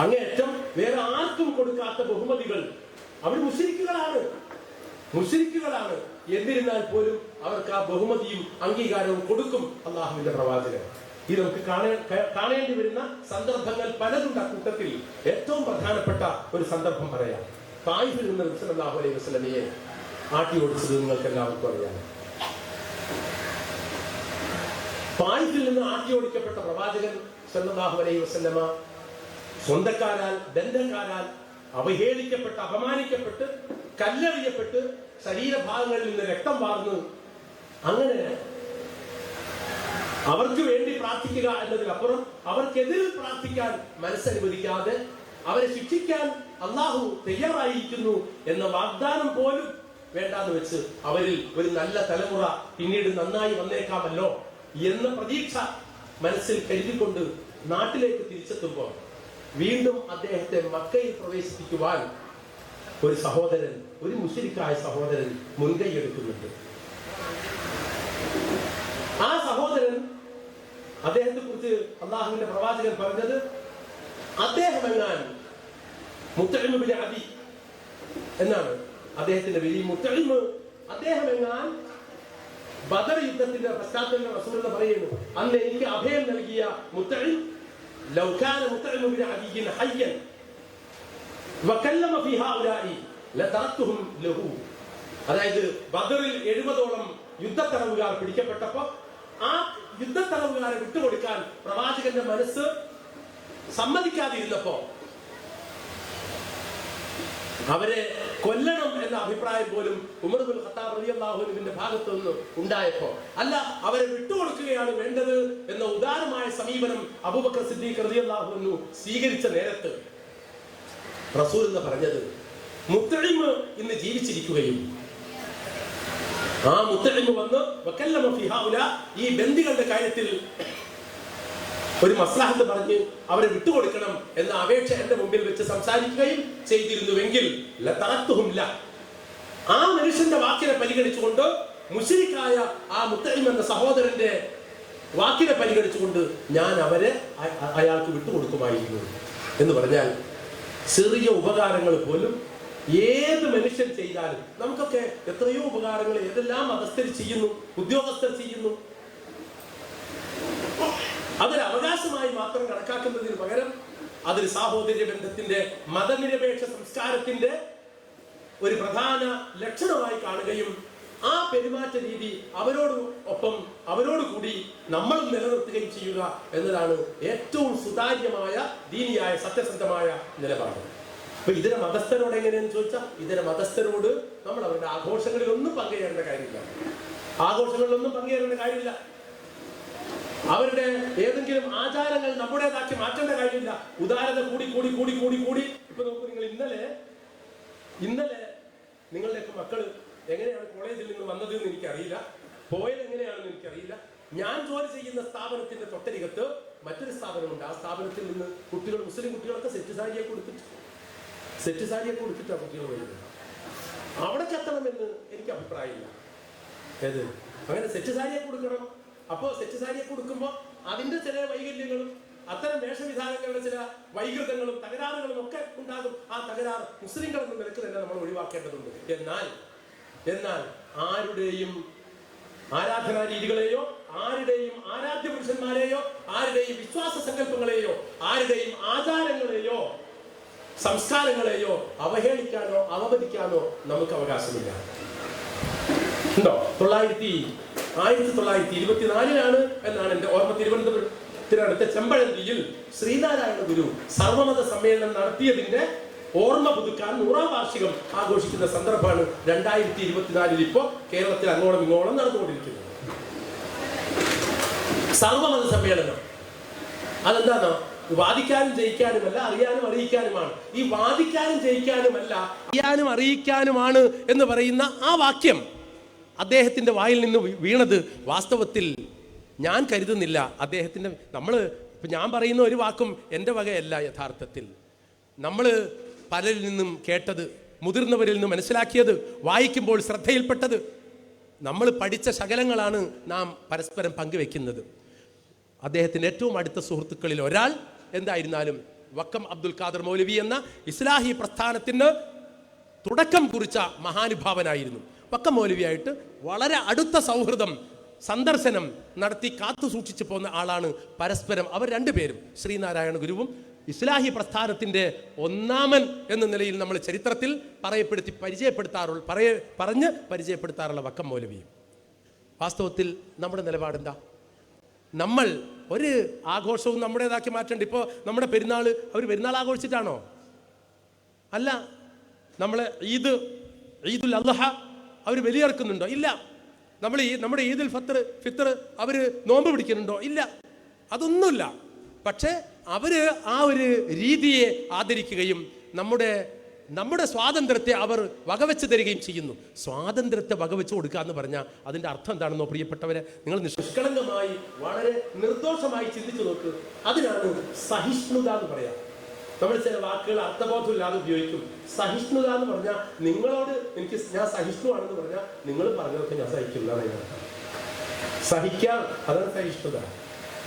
അങ്ങേയറ്റം വേറെ ആർക്കും കൊടുക്കാത്ത ബഹുമതികൾ. അവർ മുശ്രിക്കുകളാണ്. എന്നിരുന്നാൽ പോലും അവർക്ക് ആ ബഹുമതിയും അംഗീകാരവും കൊടുക്കും അള്ളാഹുവിന്റെ പ്രവാചകൻ. ഇത് നമുക്ക് കാണേണ്ടി വരുന്ന സന്ദർഭങ്ങൾ പലതുണ്ട്. കൂട്ടത്തിൽ ഏറ്റവും പ്രധാനപ്പെട്ട ഒരു സന്ദർഭം പറയാം. തായിഫിൽ നിന്ന് സല്ലല്ലാഹു അലൈഹി വസല്ലമയെ ആട്ടി ഓടിച്ചത് നിങ്ങൾക്ക് എല്ലാവർക്കും അറിയാം. തായിഫിൽ നിന്ന് ആട്ടി ഓടിക്കപ്പെട്ട പ്രവാചകൻ സല്ലല്ലാഹു അലൈഹി വസല്ലമ സ്വന്തക്കാരാൽ, ബന്ധക്കാരാൽ അവഹേളിക്കപ്പെട്ട്, അപമാനിക്കപ്പെട്ട്, കല്ലെറിയപ്പെട്ട്, ശരീരഭാഗങ്ങളിൽ നിന്ന് രക്തം വാർന്ന്, അങ്ങനെ അവർക്ക് വേണ്ടി പ്രാർത്ഥിക്കുക എന്നതിനപ്പുറം അവർക്കെതിരിൽ പ്രാർത്ഥിക്കാൻ മനസ്സനുവദിക്കാതെ അവരെ ശിക്ഷിക്കാൻ അള്ളാഹു തയ്യാറായിരിക്കുന്നു എന്ന വാഗ്ദാനം പോലും വേണ്ടാന്ന് വെച്ച് അവരിൽ ഒരു നല്ല തലമുറ പിന്നീട് നന്നായി വന്നേക്കാമല്ലോ എന്ന പ്രതീക്ഷ മനസ്സിൽ കരുതിക്കൊണ്ട് നാട്ടിലേക്ക് തിരിച്ചെത്തുമ്പോൾ വീണ്ടും അദ്ദേഹത്തെ മക്കയിൽ പ്രവേശിപ്പിക്കുവാൻ ഒരു സഹോദരൻ, ഒരു മുശ്രിക്കായ സഹോദരൻ മുൻകൈയെടുക്കുന്നുണ്ട്. ആ സഹോദരൻ, അദ്ദേഹത്തെ കുറിച്ച് അള്ളാഹുവിന്റെ പ്രവാചകൻ പറഞ്ഞത്, അദ്ദേഹം എങ്ങാൻ മുത്തഇം ബിൻ അദി എന്നാണ് അദ്ദേഹത്തിന്റെ പേര്. മുത്തഇം, അദ്ദേഹം എങ്ങാൻ ബദർ യുദ്ധത്തിന്റെ പശ്ചാത്തലത്തിൽ റസൂലുള്ളാഹി പറയുന്നു, അന്ന് എനിക്ക് അഭയം നൽകിയ മുത്തഇം ലൗ കാന മുത്തഇം ബിൻ അദി ഹയ്യൻ വകല്ലമ ഫീ ഹൗലാഇ ലതറക്തുഹും ലഹു. അതായത് ബദറിൽ 70ഓളം യുദ്ധത്തടവുകാർ പിടിക്കപ്പെട്ടപ്പോൾ ആ യുദ്ധത്തടവുകാരെ വിട്ടുകൊടുക്കാൻ പ്രവാചകന്റെ മനസ്സ് സമ്മതിക്കാതിരുന്നപ്പോ, അവരെ കൊല്ലണം എന്ന അഭിപ്രായം പോലും ഉമർ ഇബ്നുൽ ഖത്താബ് റളിയല്ലാഹു അൻഹുവിന്റെ ഭാഗത്തു നിന്ന് ഉണ്ടായപ്പോ, അല്ല അവരെ വിട്ടുകൊടുക്കുകയാണ് വേണ്ടത് എന്ന ഉദാരമായ സമീപനം അബൂബക്കർ സിദ്ദീഖ് റളിയല്ലാഹു അൻഹു സ്വീകരിച്ച നേരത്ത് റസൂലുള്ളാഹി പറഞ്ഞത്, മുത്തഇം ഇന്ന് ജീവിച്ചിരിക്കുകയും ആ മുത്തഇം വന്ന് വകല്ലമ ഫീ ഹൗലാ, ഈ ബന്ദികളുടെ കാര്യത്തിൽ ഒരു മസ്ലഹത്ത് പറഞ്ഞ് അവരെ വിട്ടുകൊടുക്കണം എന്ന അപേക്ഷ എന്റെ മുമ്പിൽ വെച്ച് സംസാരിക്കുകയും ചെയ്തിരുന്നുവെങ്കിൽ ലതറക്തുഹും ല, ആ മനുഷ്യന്റെ വാക്കിനെ പരിഗണിച്ചുകൊണ്ട്, മുശ്രിക്കായ ആ മുത്തഇം എന്ന സഹോദരന്റെ വാക്കിനെ പരിഗണിച്ചുകൊണ്ട് ഞാൻ അവരെ അയാൾക്ക് വിട്ടുകൊടുക്കുമായിരുന്നു എന്ന് പറഞ്ഞാൽ, ചെറിയ ഉപകാരങ്ങൾ പോലും ഏത് മനുഷ്യൻ ചെയ്താലും നമുക്കൊക്കെ എത്രയോ ഉപകാരങ്ങൾ ഏതെല്ലാം മതസ്ഥർ ചെയ്യുന്നു, ഉദ്യോഗസ്ഥർ ചെയ്യുന്നു. അതൊരു അവകാശമായി മാത്രം കണക്കാക്കുന്നതിന് പകരം അതൊരു സാഹോദര്യ ബന്ധത്തിന്റെ, മതനിരപേക്ഷ സംസ്കാരത്തിന്റെ ഒരു പ്രധാന ലക്ഷണമായി കാണുകയും ആ പെരുമാറ്റ രീതി അവരോട് കൂടി നമ്മൾ നിലനിർത്തുകയും ചെയ്യുക എന്നതാണ് ഏറ്റവും സുതാര്യമായ, ദീനിയായ, സത്യസന്ധമായ നിലപാട്. അപ്പൊ ഇതര മതസ്ഥരോട് എങ്ങനെയാന്ന് ചോദിച്ചാൽ, ഇതര മതസ്ഥരോട് നമ്മൾ അവരുടെ ആഘോഷങ്ങളിലൊന്നും പങ്കുചേരേണ്ട കാര്യമില്ല. ആഘോഷങ്ങളിലൊന്നും പങ്കുചേരേണ്ട കാര്യമില്ല. അവരുടെ ഏതെങ്കിലും ആചാരങ്ങൾ നമ്മുടേതാക്കി മാറ്റേണ്ട കാര്യമില്ല. ഉദാരത കൂടി കൂടി കൂടി കൂടി കൂടി ഇപ്പൊ നോക്കൂ, നിങ്ങൾ ഇന്നലെ നിങ്ങളുടെയൊക്കെ മക്കള് എങ്ങനെയാണ് കോളേജിൽ നിന്ന് വന്നത് എന്ന് എനിക്കറിയില്ല, പോയത് എങ്ങനെയാണെന്ന് എനിക്കറിയില്ല. ഞാൻ ജോലി ചെയ്യുന്ന സ്ഥാപനത്തിന്റെ തൊട്ടരികത്ത് മറ്റൊരു സ്ഥാപനമുണ്ട്. ആ സ്ഥാപനത്തിൽ നിന്ന് കുട്ടികൾ, മുസ്ലിം കുട്ടികളൊക്കെ സെറ്റ് സാരിയെ കൊടുത്തിട്ടാണ് കുട്ടികൾ വരുന്നത്. അവിടെ എത്തണമെന്ന് എനിക്ക് അഭിപ്രായമില്ല. ഏത് അങ്ങനെ സെറ്റ് സാരിയെ കൊടുക്കണം. അപ്പോ സെറ്റ് സാരിയെ കൊടുക്കുമ്പോൾ അതിന്റെ ചില വൈകല്യങ്ങളും അത്തരം വേഷവിധാനങ്ങളുടെ ചില വൈകൃതങ്ങളും തകരാറുകളും ഒക്കെ ഉണ്ടാകും. ആ തകരാറ് മുസ്ലിങ്ങൾ എന്ന നിലക്ക് തന്നെ നമ്മൾ ഒഴിവാക്കേണ്ടതുണ്ട്. എന്നാൽ ആരുടെയും ആരാധനാ രീതികളെയോ, ആരുടെയും ആരാധ്യ പുരുഷന്മാരെയോ, ആരുടെയും വിശ്വാസ സങ്കല്പങ്ങളെയോ, ആരുടെയും ആചാരങ്ങളെയോ സംസ്കാരങ്ങളെയോ അവഹേളിക്കാനോ അവമതിക്കാനോ നമുക്ക് അവകാശമില്ല. ഉണ്ടോ? 1924 എന്നാണ് എന്റെ ഓർമ്മ. തിരുവനന്തപുരത്തിനടുത്ത ചെമ്പഴന്തിയിൽ ശ്രീനാരായണ ഗുരു സർവമത സമ്മേളനം നടത്തിയതിന്റെ ഓർമ്മ പുതുക്കാൻ 100ാം വാർഷികം ആഘോഷിക്കുന്ന സന്ദർഭമാണ് 2024 ഇപ്പോ കേരളത്തിൽ അങ്ങോളം ഇങ്ങോളം നടന്നുകൊണ്ടിരിക്കുന്നത്. സർവമത സമ്മേളനം അതെന്താണോ? വാദിക്കാനും ജയിക്കാനുമല്ല, അറിയാനും അറിയിക്കാനുമാണ്. ഈ വാദിക്കാനും ജയിക്കാനുമല്ല, അറിയാനും അറിയിക്കാനുമാണ് എന്ന് പറയുന്ന ആ വാക്യം അദ്ദേഹത്തിന്റെ വായിൽ നിന്ന് വീണത് വാസ്തവത്തിൽ ഞാൻ കരുതുന്നില്ല അദ്ദേഹത്തിന്റെ, ഞാൻ പറയുന്ന ഒരു വാക്കും എൻ്റെ വകയല്ല. യഥാർത്ഥത്തിൽ നമ്മൾ പലരിൽ നിന്നും കേട്ടത്, മുതിർന്നവരിൽ നിന്ന് മനസ്സിലാക്കിയത്, വായിക്കുമ്പോൾ ശ്രദ്ധയിൽപ്പെട്ടത്, നമ്മൾ പഠിച്ച ശകലങ്ങളാണ് നാം പരസ്പരം പങ്കുവെക്കുന്നത്. അദ്ദേഹത്തിൻ്റെ ഏറ്റവും അടുത്ത സുഹൃത്തുക്കളിൽ ഒരാൾ എന്തായിരുന്നാലും വക്കം അബ്ദുൽ ഖാദർ മൗലവി എന്ന ഇസ്ലാഹി പ്രസ്ഥാനത്തിന് തുടക്കം കുറിച്ച മഹാനുഭാവനായിരുന്നു. വക്കം മൗലവിയായിട്ട് വളരെ അടുത്ത സൗഹൃദം, സന്ദർശനം നടത്തി കാത്തു സൂക്ഷിച്ചു പോകുന്ന ആളാണ് പരസ്പരം അവർ രണ്ടുപേരും. ശ്രീനാരായണ ഗുരുവും ഇസ്ലാഹി പ്രസ്ഥാനത്തിൻ്റെ ഒന്നാമൻ എന്ന നിലയിൽ നമ്മൾ ചരിത്രത്തിൽ പറഞ്ഞ് പരിചയപ്പെടുത്താറുള്ള വക്കം മൗലവിയും. വാസ്തവത്തിൽ നമ്മുടെ നിലപാടെന്താ? നമ്മൾ ഒരു ആഘോഷവും നമ്മുടേതാക്കി മാറ്റേണ്ട. ഇപ്പോൾ നമ്മുടെ പെരുന്നാൾ, അവർ പെരുന്നാൾ ആഘോഷിച്ചിട്ടാണോ? അല്ല. നമ്മൾ ഈദുൽ അദ്ഹ അവർ ബലിയർക്കുന്നുണ്ടോ? ഇല്ല. നമ്മുടെ ഈദുൽ ഫിത്തർ അവർ നോമ്പ് പിടിക്കുന്നുണ്ടോ? ഇല്ല. അതൊന്നുമില്ല. പക്ഷേ അവര് ആ ഒരു രീതിയെ ആദരിക്കുകയും നമ്മുടെ സ്വാതന്ത്ര്യത്തെ അവർ വകവെച്ച് തരികയും ചെയ്യുന്നു. സ്വാതന്ത്ര്യത്തെ വകവെച്ച് കൊടുക്കുക എന്ന് പറഞ്ഞാൽ അതിന്റെ അർത്ഥം എന്താണെന്നോ പ്രിയപ്പെട്ടവരെ, നിങ്ങൾ നിഷ്കളങ്കമായി ഞാൻ നിർദോഷമായി ചിന്തിച്ചു നോക്ക്. അതിനാണ് സഹിഷ്ണുത എന്ന് പറയാം. നമ്മൾ ചില വാക്കുകൾ അർത്ഥബോധമില്ലാതെ ഉപയോഗിക്കും. സഹിഷ്ണുത എന്ന് പറഞ്ഞാൽ നിങ്ങളോട് ഞാൻ സഹിഷ്ണുവാണെന്ന് പറഞ്ഞാൽ നിങ്ങൾ പറഞ്ഞതൊക്കെ ഞാൻ സഹിക്കുന്നതാണ്. സഹിക്കാം, അതാണ് സഹിഷ്ണുത.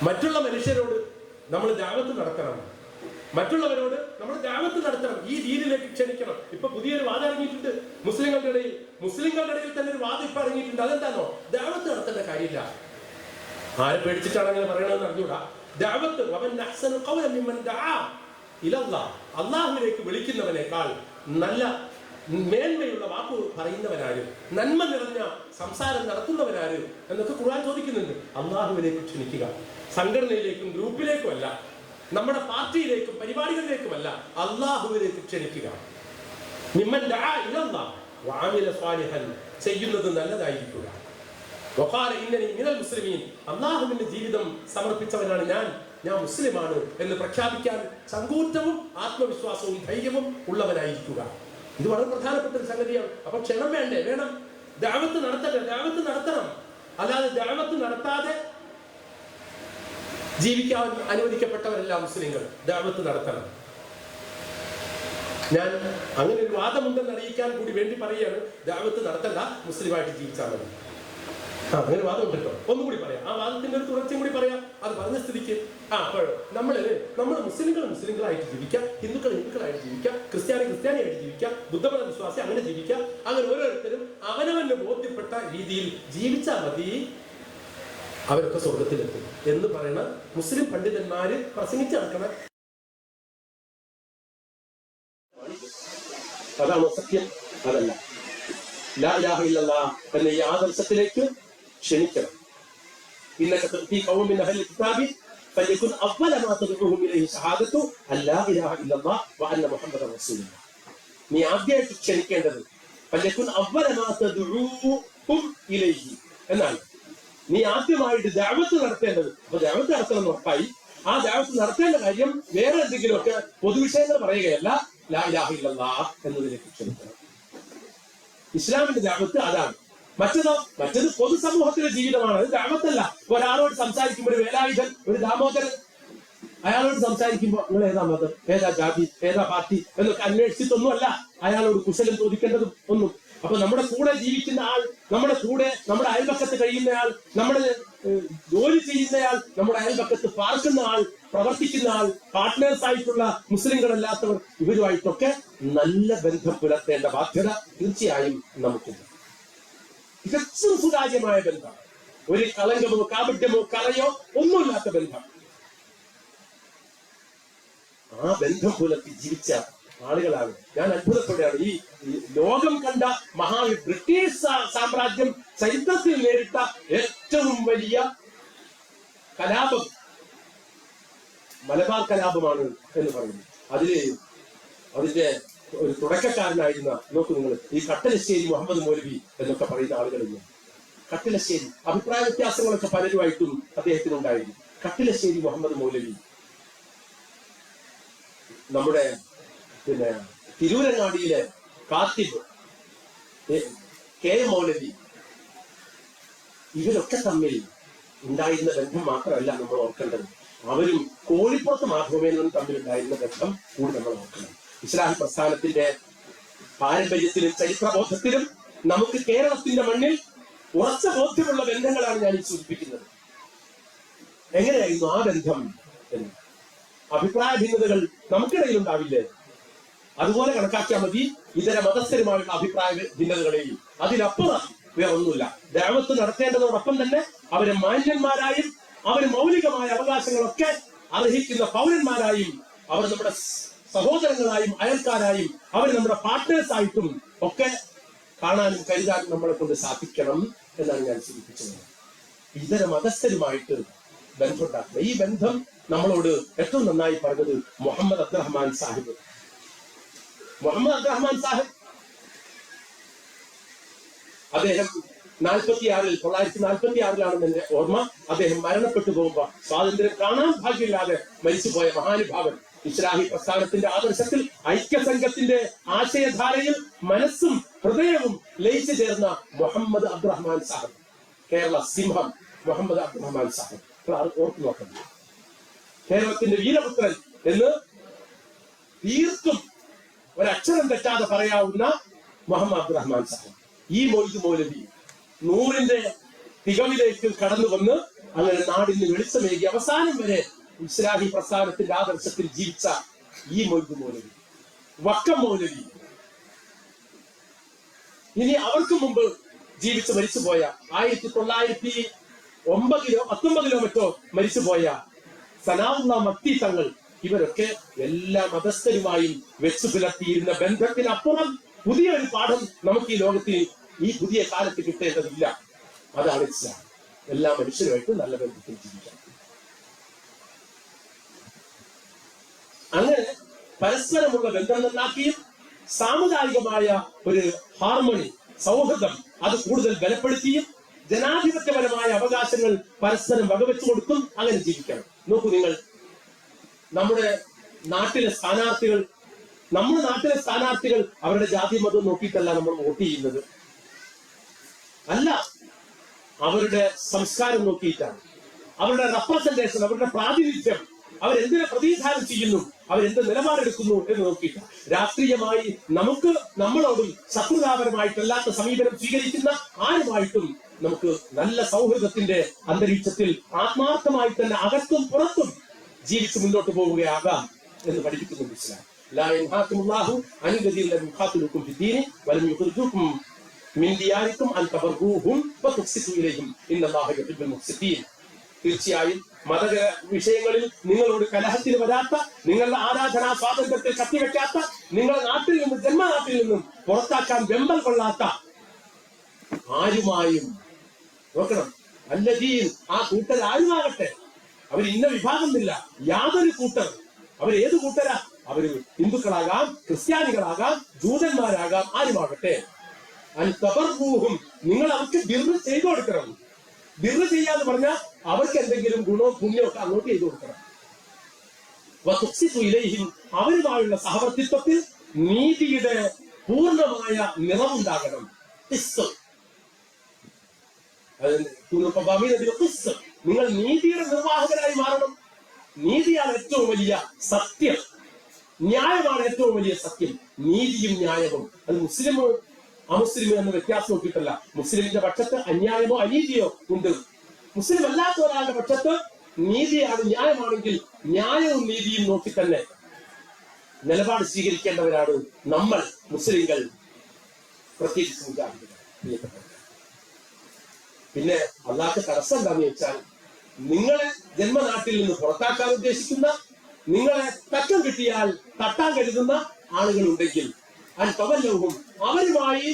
മറ്റുള്ള മനുഷ്യരോട് നമ്മൾ ദഅവത്ത് നടത്തണം, മറ്റുള്ളവരോട് നമ്മൾ ദഅവത്ത് നടത്തണം, ഈ ദീനിലേക്ക് ക്ഷണിക്കണം. ഇപ്പൊ പുതിയൊരു വാദം ഇറങ്ങിയിട്ടുണ്ട് മുസ്ലിങ്ങളുടെ ഇടയിൽ തന്നെ ഒരു വാദം ഇപ്പൊ ഇറങ്ങിയിട്ടുണ്ട്. അതെന്താണോ? ദഅവത്ത് നടത്തേണ്ട കാര്യമില്ല. ആരെ പേടിച്ചിട്ടാണ് അങ്ങനെ പറയണമെന്ന് അറിഞ്ഞൂടാ. ദഅവത്ത് അള്ളാഹുവിലേക്ക് വിളിക്കുന്നവനേക്കാൾ നല്ല മേന്മയുള്ള വാക്ക് പറയുന്നവനാരും നന്മ നിറഞ്ഞ സംസാരം നടത്തുന്നവനാരും എന്നൊക്കെ ഖുർആൻ ചോദിക്കുന്നുണ്ട്. അള്ളാഹുവിലേക്ക് ക്ഷണിക്കുക, സംഘടനയിലേക്കും ഗ്രൂപ്പിലേക്കും അല്ല, നമ്മുടെ പാർട്ടിയിലേക്കും പരിപാടികളിലേക്കുമല്ല, അള്ളാഹുവിലേക്ക് ക്ഷണിക്കുക. ചെയ്യുന്നത് നല്ലതായിരിക്കുക. അള്ളാഹുവിന്റെ ജീവിതം സമർപ്പിച്ചവനാണ് ഞാൻ മുസ്ലിമാണ് എന്ന് പ്രഖ്യാപിക്കാൻ ചങ്കൂറ്റവും ആത്മവിശ്വാസവും ധൈര്യവും ഉള്ളവനായിരിക്കുക. ഇത് വളരെ പ്രധാനപ്പെട്ട ഒരു സംഗതിയാണ്. അപ്പൊ ക്ഷണം വേണ്ടേ? വേണം. ദഅവത്ത് നടത്തണം. അല്ലാതെ ദഅവത്ത് നടത്താതെ ജീവിക്കാൻ അനുവദിക്കപ്പെട്ടവരല്ല മുസ്ലിങ്ങൾ. ദഅവത്ത് നടത്തണം. ഞാൻ അങ്ങനെ ഒരു വാദമുണ്ടെന്ന് അറിയിക്കാൻ കൂടി വേണ്ടി പറയുകയാണ്. ദഅവത്ത് നടത്തണ്ട, മുസ്ലിമായിട്ട് ജീവിച്ചാൽ മതി. അങ്ങനെ വാദം ഉണ്ടല്ലോ. ഒന്നും കൂടി പറയാം, ആ വാദത്തിന്റെ ഒരു തുടർച്ചയും കൂടി പറയാം. അത് പറഞ്ഞ സ്ഥിതിക്ക് അപ്പോൾ നമ്മൾ മുസ്ലിങ്ങളായിട്ട് ജീവിക്കാം, ഹിന്ദുക്കളായിട്ട് ജീവിക്കാം, ക്രിസ്ത്യാനിയായിട്ട് ജീവിക്കാം, ബുദ്ധമത വിശ്വാസി അങ്ങനെ ജീവിക്കാം. അങ്ങനെ ഓരോരുത്തരും അവനവന് ബോധ്യപ്പെട്ട രീതിയിൽ ജീവിച്ചാൽ മതി, അവരൊക്കെ സ്വർഗത്തിലെത്തും എന്ന് പറയുന്ന മുസ്ലിം പണ്ഡിതന്മാര് പ്രസംഗിച്ച് നടക്കണം. അതാണോ സത്യം? അതല്ല. ലാ ഇലാഹ ഇല്ലല്ലാഹ് എന്ന ഈ ആദർശത്തിലേക്ക് ക്ഷണിക്കണം. ഇന്നക തഅതി ഖൗമിൻ അഹ്ലി കിതാബി ഫലയകുൻ അവ്വല മാ തദ്ഉഹും ഇലൈഹി ശഹാദത്തു അല്ലാ ഇലാഹ ഇല്ലല്ലാഹ് വ അന്ന മുഹമ്മദൻ റസൂലുള്ളാഹ്. നീ ആദ്യമായിട്ട് ക്ഷണിക്കേണ്ടത് ഫലയകുൻ അവ്വല മാ തദ്ഉഹും ഇലൈഹി എന്നാണ്. നീ ആദ്യമായിട്ട് ദഅവത്ത് നടത്തേണ്ടത്. അപ്പൊ ദഅവത്ത് നടത്തണം ഉറപ്പായി. ആ ദഅവത്ത് നടത്തേണ്ട കാര്യം വേറെ എന്തെങ്കിലുമൊക്കെ പൊതുവിഷയങ്ങൾ പറയുകയല്ല, ലാ ഇലാഹ ഇല്ലല്ലാഹ് എന്നതിലേക്ക് ക്ഷണിക്കണം. ഇസ്ലാമിന്റെ ദഅവത്ത് അതാണ്. മറ്റത് പൊതുസമൂഹത്തിലെ ജീവിതമാണ്. അത് ദഅവത്തല്ല. ഒരാളോട് സംസാരിക്കുമ്പോൾ ഒരു വേലായുധൻ, ഒരു ദാമോദരൻ, അയാളോട് സംസാരിക്കുമ്പോൾ നിങ്ങൾ ഏതാ മതം, ഏതാ ജാതി, ഏതാ പാർട്ടി എന്നൊക്കെ അന്വേഷിച്ചിട്ടൊന്നുമല്ല അയാളോട് കുശലം ചോദിക്കേണ്ടതും ഒന്നും. അപ്പൊ നമ്മുടെ കൂടെ ജീവിക്കുന്ന ആൾ, നമ്മുടെ കൂടെ നമ്മുടെ അയൽപക്കത്ത് കഴിയുന്നയാൾ, നമ്മുടെ ജോലി ചെയ്യുന്നയാൾ, നമ്മുടെ അയൽപക്കത്ത് പാർക്കുന്ന ആൾ, പ്രവർത്തിക്കുന്ന ആൾ, പാർട്ട്നേഴ്സ് ആയിട്ടുള്ള മുസ്ലിങ്ങളല്ലാത്തവർ, ഇവരുമായിട്ടൊക്കെ നല്ല ബന്ധം പുലർത്തേണ്ട ബാധ്യത തീർച്ചയായും നമുക്കുണ്ട്. തികച്ചും സുതാര്യമായ ബന്ധം, ഒരു കളങ്കമോ കാപട്യമോ കറയോ ഒന്നുമില്ലാത്ത ബന്ധം. ആ ബന്ധം പുലർത്തി ജീവിച്ച ആളുകളാണ്. ഞാൻ അത്ഭുതപ്പെടുകയാണ്. ഈ ലോകം കണ്ട ബ്രിട്ടീഷ് സാമ്രാജ്യം ചരിത്രത്തിൽ നേരിട്ട ഏറ്റവും വലിയ കലാപം മലബാർ കലാപമാണ് എന്ന് പറയുന്നു. അതിന്റെ ഒരു തുടക്കക്കാരനായിരുന്ന, നോക്കൂ നിങ്ങൾ, ഈ കട്ടലശ്ശേരി മുഹമ്മദ് മൗലവി എന്നൊക്കെ പറയുന്ന ആളുകളില്ല. കട്ടിലശ്ശേരി അഭിപ്രായ വ്യത്യാസങ്ങളൊക്കെ പലരുമായിട്ടും അദ്ദേഹത്തിനുണ്ടായിരുന്നു. കട്ടിലശ്ശേരി മുഹമ്മദ് മൗലവി, നമ്മുടെ തിരൂരങ്ങാടിയിലെ കാത്തിബ് കെ എം മൗലവി, ഇവരൊക്കെ തമ്മിൽ ഉണ്ടായിരുന്ന ബന്ധം മാത്രമല്ല നമ്മൾ ഓർക്കേണ്ടത്, അവരും കോഴിപ്പുറത്ത് മാധവമേനോനും തമ്മിലുണ്ടായിരുന്ന ബന്ധം കൂടി നമ്മൾ ഓർക്കണം. ഇസ്ലാഹി പ്രസ്ഥാനത്തിന്റെ പാരമ്പര്യത്തിലും ചരിത്രബോധത്തിലും നമുക്ക് കേരളത്തിന്റെ മണ്ണിൽ ഉറച്ച ബോധ്യമുള്ള ബന്ധങ്ങളാണ് ഞാൻ ഈ സൂചിപ്പിക്കുന്നത്. എങ്ങനെയായിരുന്നു ആ ബന്ധം എന്ന്? അഭിപ്രായ ഭിന്നതകൾ നമുക്കിടയിൽ ഉണ്ടാവില്ലേ? അതുപോലെ കണക്കാക്കിയാൽ മതി ഇതര മതസ്ഥരുമായുള്ള അഭിപ്രായ ഭിന്നതകളെയും. അതിനപ്പുറം വേറൊന്നുമില്ല. ദഅവത്ത് നടത്തേണ്ടതോടൊപ്പം തന്നെ അവരെ മാന്യന്മാരായും അവര് മൗലികമായ അവകാശങ്ങളൊക്കെ അർഹിക്കുന്ന പൗരന്മാരായും, അവർ നമ്മുടെ സഹോദരങ്ങളായും അയൽക്കാരായും അവർ നമ്മുടെ പാർട്ട്നേഴ്സ് ആയിട്ടും ഒക്കെ കാണാനും കരുതാനും നമ്മളെ കൊണ്ട് സാധിക്കണം എന്നാണ് ഞാൻ സൂചിപ്പിച്ചത്. ഇതര മതസ്ഥരുമായിട്ട് ബന്ധമുണ്ടാക്കുക. ഈ ബന്ധം നമ്മളോട് ഏറ്റവും നന്നായി പറഞ്ഞത് മുഹമ്മദ് അബ്ദുറഹ്മാൻ സാഹിബ്. മുഹമ്മദ് അബ്ദുറഹ്മാൻ സാഹിബ് അദ്ദേഹം 1946 എന്റെ ഓർമ്മ. അദ്ദേഹം മരണപ്പെട്ടു പോകുമ്പോ, സ്വാതന്ത്ര്യം കാണാൻ ഭാഗ്യമില്ലാതെ മരിച്ചുപോയ മഹാനുഭാവൻ, ഇസ്ലാഹി പ്രസ്ഥാനത്തിന്റെ ആദർശത്തിൽ ഐക്യസംഘത്തിന്റെ ആശയധാരയിൽ മനസ്സും ഹൃദയവും ലയിച്ചു ചേർന്ന മുഹമ്മദ് അബ്ദുറഹ്മാൻ സാഹിബ്, കേരള സിംഹം മുഹമ്മദ് അബ്ദുറഹ്മാൻ സാഹിബ്. ഓർത്തു നോക്കണം, കേരളത്തിന്റെ വീരപുത്രൻ എന്ന് തീർത്തും ഒരക്ഷരം തെറ്റാതെ പറയാവുന്ന മുഹമ്മദ് അബ്ദുറഹ്മാൻ സാഹിബ്. ഈ മൊയ്ത് മൗലവി 100ന്റെ തികവിലേക്ക് കടന്നു വന്ന് അങ്ങനെ നാടിന് വെളിച്ചമേകി അവസാനം വരെ ഇസ്ലാഹി പ്രസ്ഥാനത്തിന്റെ ആദർശത്തിൽ ജീവിച്ച ഈ മൊയ്ത് മൗലവി, വക്കം മൗലവി, ഇനി അവർക്ക് മുമ്പ് ജീവിച്ച് മരിച്ചുപോയ 1919 മറ്റോ മരിച്ചുപോയ സനാഉല്ലാ മക്തി തങ്ങൾ, ഇവരൊക്കെ എല്ലാ മതസ്ഥരുമായും വെച്ചു പുലർത്തിയിരുന്ന ബന്ധത്തിനപ്പുറം പുതിയൊരു പാഠം നമുക്ക് ഈ ലോകത്തിൽ ഈ പുതിയ കാലത്ത് കിട്ടേണ്ടതില്ല. അതാണ് ഇസ്ലാം. എല്ലാ മനുഷ്യരുമായിട്ട് നല്ല ബന്ധത്തിൽ ജീവിക്കാം. അങ്ങനെ പരസ്പരമുള്ള ബന്ധം നന്നാക്കിയും സാമുദായികമായ ഒരു ഹാർമണി, സൗഹൃദം അത് കൂടുതൽ ബലപ്പെടുത്തിയും ജനാധിപത്യപരമായ അവകാശങ്ങൾ പരസ്പരം വകവെച്ചു കൊടുത്തും അങ്ങനെ ജീവിക്കണം. നോക്കൂ നിങ്ങൾ, നമ്മുടെ നാട്ടിലെ സ്ഥാനാർത്ഥികൾ അവരുടെ ജാതി മതം നോക്കിയിട്ടല്ല നമ്മൾ വോട്ട് ചെയ്യുന്നത്. അല്ല, അവരുടെ സംസ്കാരം നോക്കിയിട്ടാണ്, അവരുടെ റെപ്രസെന്റേഷൻ, അവരുടെ പ്രാതിനിധ്യം, അവരെന്തിനെ പ്രതിനിധാനം ചെയ്യുന്നു, അവരെന്ത് നിലപാടെടുക്കുന്നു എന്ന് നോക്കിയിട്ടാണ്. രാഷ്ട്രീയമായി നമ്മളോടും ശത്രുതാപരമായിട്ടല്ലാത്ത സമീപനം സ്വീകരിക്കുന്ന ആരുമായിട്ടും നമുക്ക് നല്ല സൗഹൃദത്തിന്റെ അന്തരീക്ഷത്തിൽ ആത്മാർത്ഥമായി തന്നെ അകത്തും പുറത്തും ജീവിച്ച് മുന്നോട്ട് പോവുകയാകാം എന്ന് പഠിപ്പിക്കുന്നുണ്ട് ഇസ്ലാം. ലാ യൻഹാകുമുല്ലാഹു അൻ ലദീന ലം യുഖാതിലുകും ഫിദ്ദീനി വലം യുഖ്രിജൂകും മിൻ ദിയാരികും അൻ തബർറൂഹും വതുഖ്സിതു ഇലൈഹിം ഇന്നല്ലാഹ യുഹിബ്ബുൽ മുഖ്സിതീൻ. തീർച്ചയായും മത വിഷയങ്ങളിൽ നിങ്ങളോട് കലഹത്തിന് വരാത്ത, നിങ്ങളുടെ ആരാധനാ സ്വാതന്ത്ര്യത്തിൽ കത്തിവെക്കാത്ത, നിങ്ങളുടെ നാട്ടിൽ നിന്നും ജന്മനാട്ടിൽ നിന്നും പുറത്താക്കാൻ വെമ്പൽ കൊള്ളാത്ത ആരുമായും നോക്കണം. അല്ലദീൻ, ആ കൂട്ടർ ആരുമാകട്ടെ, അവർ ഇന്ന വിഭാഗമില്ല, യാതൊരു കൂട്ടർ, അവർ ഏത് കൂട്ടരാ, അവര് ഹിന്ദുക്കളാകാം, ക്രിസ്ത്യാനികളാകാം, ജൂതന്മാരാകാം, ആരുമാകട്ടെ, അൻതബർറൂഹും, നിങ്ങൾ അവർക്ക് ബിർറ് ചെയ്തു കൊടുക്കണം. ബിർറ് ചെയ്യാന്ന് പറഞ്ഞാൽ അവർക്ക് എന്തെങ്കിലും ഗുണവും പുണ്യവും ഒക്കെ അങ്ങോട്ട് ചെയ്തു കൊടുക്കണം. വതുഖ്സിതു ഇലൈഹിം, അവരുമായുള്ള സഹവർത്തിത്വത്തിൽ നീതിയുടെ പൂർണ്ണമായ നിറമുണ്ടാകണം. നിങ്ങൾ നീതിയുടെ നിർവാഹകരായി മാറണം. നീതിയാണ് ഏറ്റവും വലിയ സത്യം, ന്യായമാണ് ഏറ്റവും വലിയ സത്യം. നീതിയും ന്യായവും അത് മുസ്ലിമോ അമുസ്ലിമോ എന്ന വ്യത്യാസം നോക്കിയിട്ടല്ല. മുസ്ലിമിന്റെ പക്ഷത്ത് അന്യായമോ അനീതിയോ ഉണ്ട്. മുസ്ലിം അല്ലാത്ത ഒരാളുടെ പക്ഷത്ത് നീതിയാണ്, ന്യായമാണെങ്കിൽ ന്യായവും നീതിയും നോക്കി തന്നെ നിലപാട് സ്വീകരിക്കേണ്ടവരാണ് നമ്മൾ മുസ്ലിങ്ങൾ, പ്രത്യേകിച്ച് മുജാഹിദുകൾ. പിന്നെ അള്ളാഹ്ക്ക് തടസ്സം എന്താന്ന് വെച്ചാൽ, നിങ്ങളെ ജന്മനാട്ടിൽ നിന്ന് പുറത്താക്കാൻ ഉദ്ദേശിക്കുന്ന, നിങ്ങളെ തക്കം കിട്ടിയാൽ തട്ടാൻ കരുതുന്ന ആളുകളുണ്ടെങ്കിൽ അൻതവല്ലൗഹും, അവരുമായി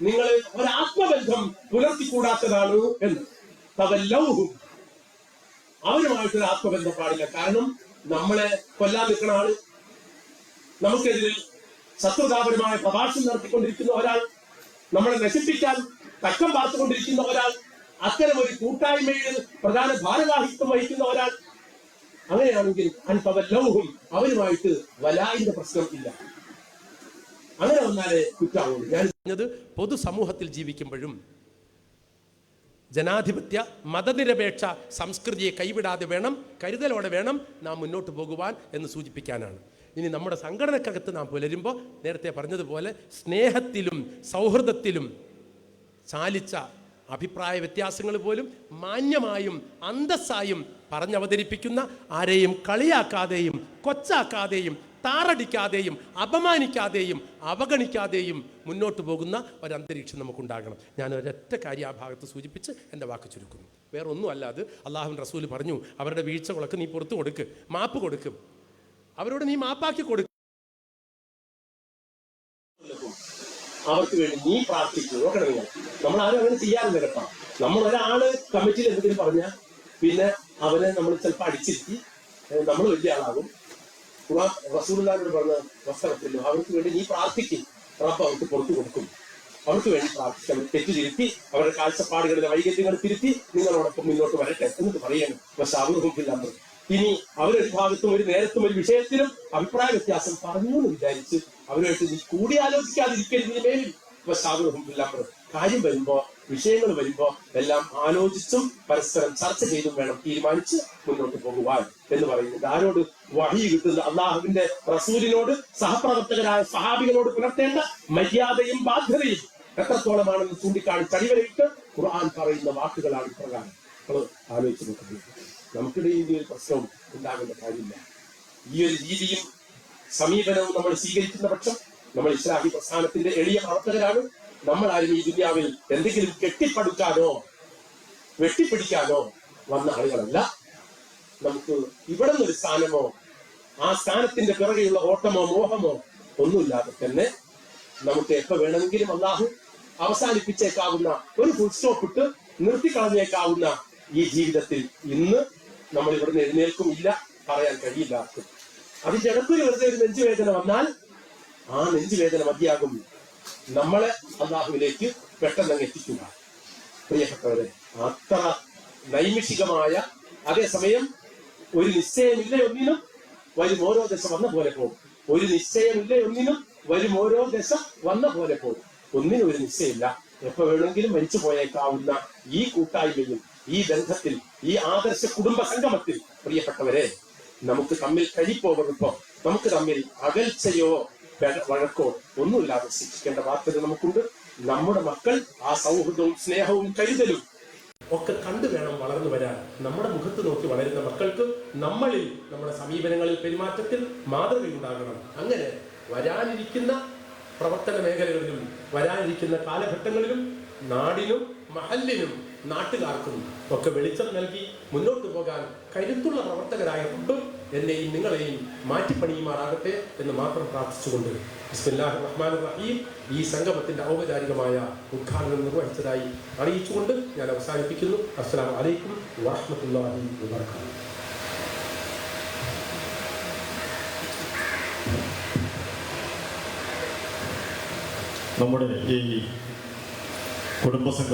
നിങ്ങൾ ഒരാത്മബന്ധം പുലർത്തിക്കൂടാത്തതാണ് എന്ന്. തവല്ലൗഹും, അവരുമായിട്ടൊരു ആത്മബന്ധം പാടില്ല. കാരണം നമ്മളെ കൊല്ലാൻ നിൽക്കുന്ന ആള്, നമുക്കെതിരിൽ ശത്രുതാപരമായ പ്രഭാഷണം നടത്തിക്കൊണ്ടിരിക്കുന്ന ഒരാൾ, നമ്മളെ നശിപ്പിക്കാൻ തക്കം പാർത്തുകൊണ്ടിരിക്കുന്ന ഒരാൾ, അത്തരം ഒരു കൂട്ടായ്മയിൽ പ്രധാന ഭാരവാഹിത്വം വഹിക്കുന്ന ഒരാൾ, അങ്ങനെയാണെങ്കിൽ അൻതവല്ലൗഹും, അവരുമായിട്ട് വലായിന്റെ പ്രശ്നം ഇല്ല. അങ്ങനെ വന്നാലേ കുറ്റാവുള്ളൂ. ഞാൻ പറഞ്ഞത് പൊതുസമൂഹത്തിൽ ജീവിക്കുമ്പോഴും ജനാധിപത്യ മതനിരപേക്ഷ സംസ്കൃതിയെ കൈവിടാതെ വേണം, കരുതലോടെ വേണം നാം മുന്നോട്ട് പോകുവാൻ എന്ന് സൂചിപ്പിക്കാനാണ്. ഇനി നമ്മുടെ സംഘടനക്കകത്ത് നാം പുലരുമ്പോൾ നേരത്തെ പറഞ്ഞതുപോലെ സ്നേഹത്തിലും സൗഹൃദത്തിലും ചാലിച്ച അഭിപ്രായ വ്യത്യാസങ്ങൾ പോലും മാന്യമായും അന്തസ്സായും പറഞ്ഞവതരിപ്പിക്കുന്ന, ആരെയും കളിയാക്കാതെയും കൊച്ചാക്കാതെയും താറടിക്കാതെയും അപമാനിക്കാതെയും അവഗണിക്കാതെയും മുന്നോട്ട് പോകുന്ന ഒരന്തരീക്ഷം നമുക്കുണ്ടാകണം. ഞാൻ ഒരൊറ്റ കാര്യം ആ ഭാഗത്ത് സൂചിപ്പിച്ച് എൻ്റെ വാക്ക് ചുരുക്കുന്നു. വേറെ ഒന്നുമല്ല, അത് അള്ളാഹുവിൻ്റെ റസൂൽ പറഞ്ഞു, അവരുടെ വീഴ്ചകളൊക്കെ നീ പുറത്തു കൊടുക്ക്, മാപ്പ് കൊടുക്കും, അവരോട് നീ മാപ്പാക്കി കൊടുക്കും, അവർക്ക് വേണ്ടി നീ പ്രാർത്ഥിക്കും. നോക്കണം, നമ്മൾ ആരും അങ്ങനെ ചെയ്യാറില്ല കേട്ടോ. നമ്മൾ ഒരാള് കമ്മിറ്റിയിൽ എന്തെങ്കിലും പറഞ്ഞാൽ പിന്നെ അവരെ നമ്മൾ ചിലപ്പോൾ അടിച്ചിരുത്തി നമ്മൾ വലിയ ആളാകും. റസൂലുള്ളാഹിയോട് പറഞ്ഞ വസ്ത്രത്തില്ലോ, അവർക്ക് വേണ്ടി നീ പ്രാർത്ഥിക്കും, റബ്ബ് അവർക്ക് പുറത്തു കൊടുക്കും. അവർക്ക് വേണ്ടി പ്രാർത്ഥിക്കാം, തെറ്റ് തിരുത്തി, അവരുടെ കാഴ്ചപ്പാടുകളിലെ വൈകല്യങ്ങൾ തിരുത്തി നിങ്ങളോടൊപ്പം മുന്നോട്ട് വരട്ടെ എന്നിട്ട് പറയണം. പക്ഷെ അവർക്ക് ഇനി അവരൊരു ഭാഗത്തും ഒരു നേരത്തും ഒരു വിഷയത്തിലും അഭിപ്രായ വ്യത്യാസം പറഞ്ഞു എന്ന് വിചാരിച്ച് അവരുമായിട്ട് നീ കൂടി ആലോചിക്കാതിരിക്കരുത് മേലിൽ. പക്ഷെ അവർക്ക് കാര്യം വരുമ്പോ, വിഷയങ്ങൾ വരുമ്പോ എല്ലാം ആലോചിച്ചും പരസ്പരം ചർച്ച ചെയ്തും വേണം തീരുമാനിച്ച് മുന്നോട്ട് പോകുവാൻ എന്ന് പറയുന്നത്. ആരോട്? വഹി കിട്ടുന്ന അള്ളാഹുവിന്റെ റസൂലിനോട്, സഹപ്രവർത്തകരായ സഹാബികളോട് പുലർത്തേണ്ട മര്യാദയും ബാധ്യതയും എത്രത്തോളമാണെന്ന് ചൂണ്ടിക്കാണിച്ച് അടിവരയിട്ട് ഖുർആൻ പറയുന്ന വാക്കുകളാണ് ഇപ്രകാരം. നമ്മൾ ആലോചിച്ച് നോക്കുന്നത്. നമുക്കിടയിൽ ഈ ഒരു പ്രശ്നം ഉണ്ടാകേണ്ട കാര്യമില്ല. ഈ ഒരു രീതിയും സമീപനവും നമ്മൾ സ്വീകരിക്കുന്ന പക്ഷം നമ്മൾ ഇസ്ലാഹി പ്രസ്ഥാനത്തിന്റെ എളിയ പ്രവർത്തകരാണ്. നമ്മൾ ആരും ഈ ദുനിയാവിൽ എന്തെങ്കിലും കെട്ടിപ്പടുക്കാനോ വെട്ടിപ്പിടിക്കാനോ വന്ന ആളുകളല്ല. നമുക്ക് ഇവിടെ നിന്നൊരു സ്ഥാനമോ ആ സ്ഥാനത്തിന്റെ പിറകെയുള്ള ഓട്ടമോ മോഹമോ ഒന്നുമില്ലാതെ തന്നെ നമുക്ക് എപ്പോ വേണമെങ്കിലും അല്ലാഹു അവസാനിപ്പിച്ചേക്കാവുന്ന, ഒരു ഫുൾ സ്റ്റോപ്പ് ഇട്ട് നിർത്തിക്കളഞ്ഞേക്കാവുന്ന ഈ ജീവിതത്തിൽ ഇന്ന് നമ്മൾ ഇവിടുന്ന് എഴുന്നേൽക്കും ഇല്ല, പറയാൻ കഴിയില്ല. അതിന്റെ ഇടയ്ക്കൊരു വെറുതെ ഒരു നെഞ്ചുവേദന വന്നാൽ ആ നെഞ്ചുവേദന മതിയാകും നമ്മളെ അല്ലാഹുവിലേക്ക് പെട്ടെന്ന് എത്തിക്കുക. പ്രിയപ്പെട്ടവരെ, അത്ര നൈമിഷികമായ, അതേസമയം ഒരു നിശ്ചയമില്ല ഒന്നിനും, വരും ഓരോ ദശ വന്ന പോലെ പോകും. ഒരു നിശ്ചയമില്ല ഒന്നിനും, വരും ഓരോ ദശ വന്ന പോലെ പോകും. ഒന്നിനും ഒരു നിശ്ചയമില്ല, എപ്പോ വേണമെങ്കിലും മരിച്ചു പോയേക്കാവുന്ന ഈ കൂട്ടായ്മയിൽ, ഈ ബന്ധത്തിൽ, ഈ ആദർശ കുടുംബ സംഗമത്തിൽ പ്രിയപ്പെട്ടവരെ, നമുക്ക് തമ്മിൽ കഴിപ്പോ വെറുപ്പോ, നമുക്ക് തമ്മിൽ അകൽച്ചയോ വഴക്കോ ഒന്നുമില്ലാതെ ശിക്ഷിക്കേണ്ട ബാധ്യത നമുക്കുണ്ട്. നമ്മുടെ മക്കൾ ആ സൗഹൃദവും സ്നേഹവും കരുതലും ഒക്കെ കണ്ടു വേണം വളർന്നു വരാൻ. നമ്മുടെ മുഖത്ത് നോക്കി വളരുന്ന മക്കൾക്ക് നമ്മളിൽ, നമ്മുടെ സമീപനങ്ങളിൽ, പെരുമാറ്റത്തിൽ മാതൃകയുണ്ടാകണം. അങ്ങനെ വരാനിരിക്കുന്ന പ്രവർത്തന മേഖലകളിലും വരാനിരിക്കുന്ന കാലഘട്ടങ്ങളിലും നാടിനും മഹല്ലിനും നാട്ടുകാർക്കും ഒക്കെ വെളിച്ചം നൽകി മുന്നോട്ട് പോകാൻ കരുത്തുള്ള പ്രവർത്തകരായ റബ്ബ് എന്നെയും നിങ്ങളെയും മാറ്റിപ്പണിയുമാറാകട്ടെ എന്ന് മാത്രം പ്രാർത്ഥിച്ചുകൊണ്ട് ബിസ്മില്ലാഹിർ റഹ്മാനിർ റഹീം ഈ സംഗമത്തിന്റെ ഔപചാരികമായ ഉദ്ഘാടനം നിർവഹിച്ചതായി അറിയിച്ചുകൊണ്ട് ഞാൻ അവസാനിപ്പിക്കുന്നു. അസ്സലാമു അലൈക്കും വറഹ്മത്തുള്ളാഹി വബറകാതുഹു. നമ്മുടെ ഈ കുടുംബസംഘം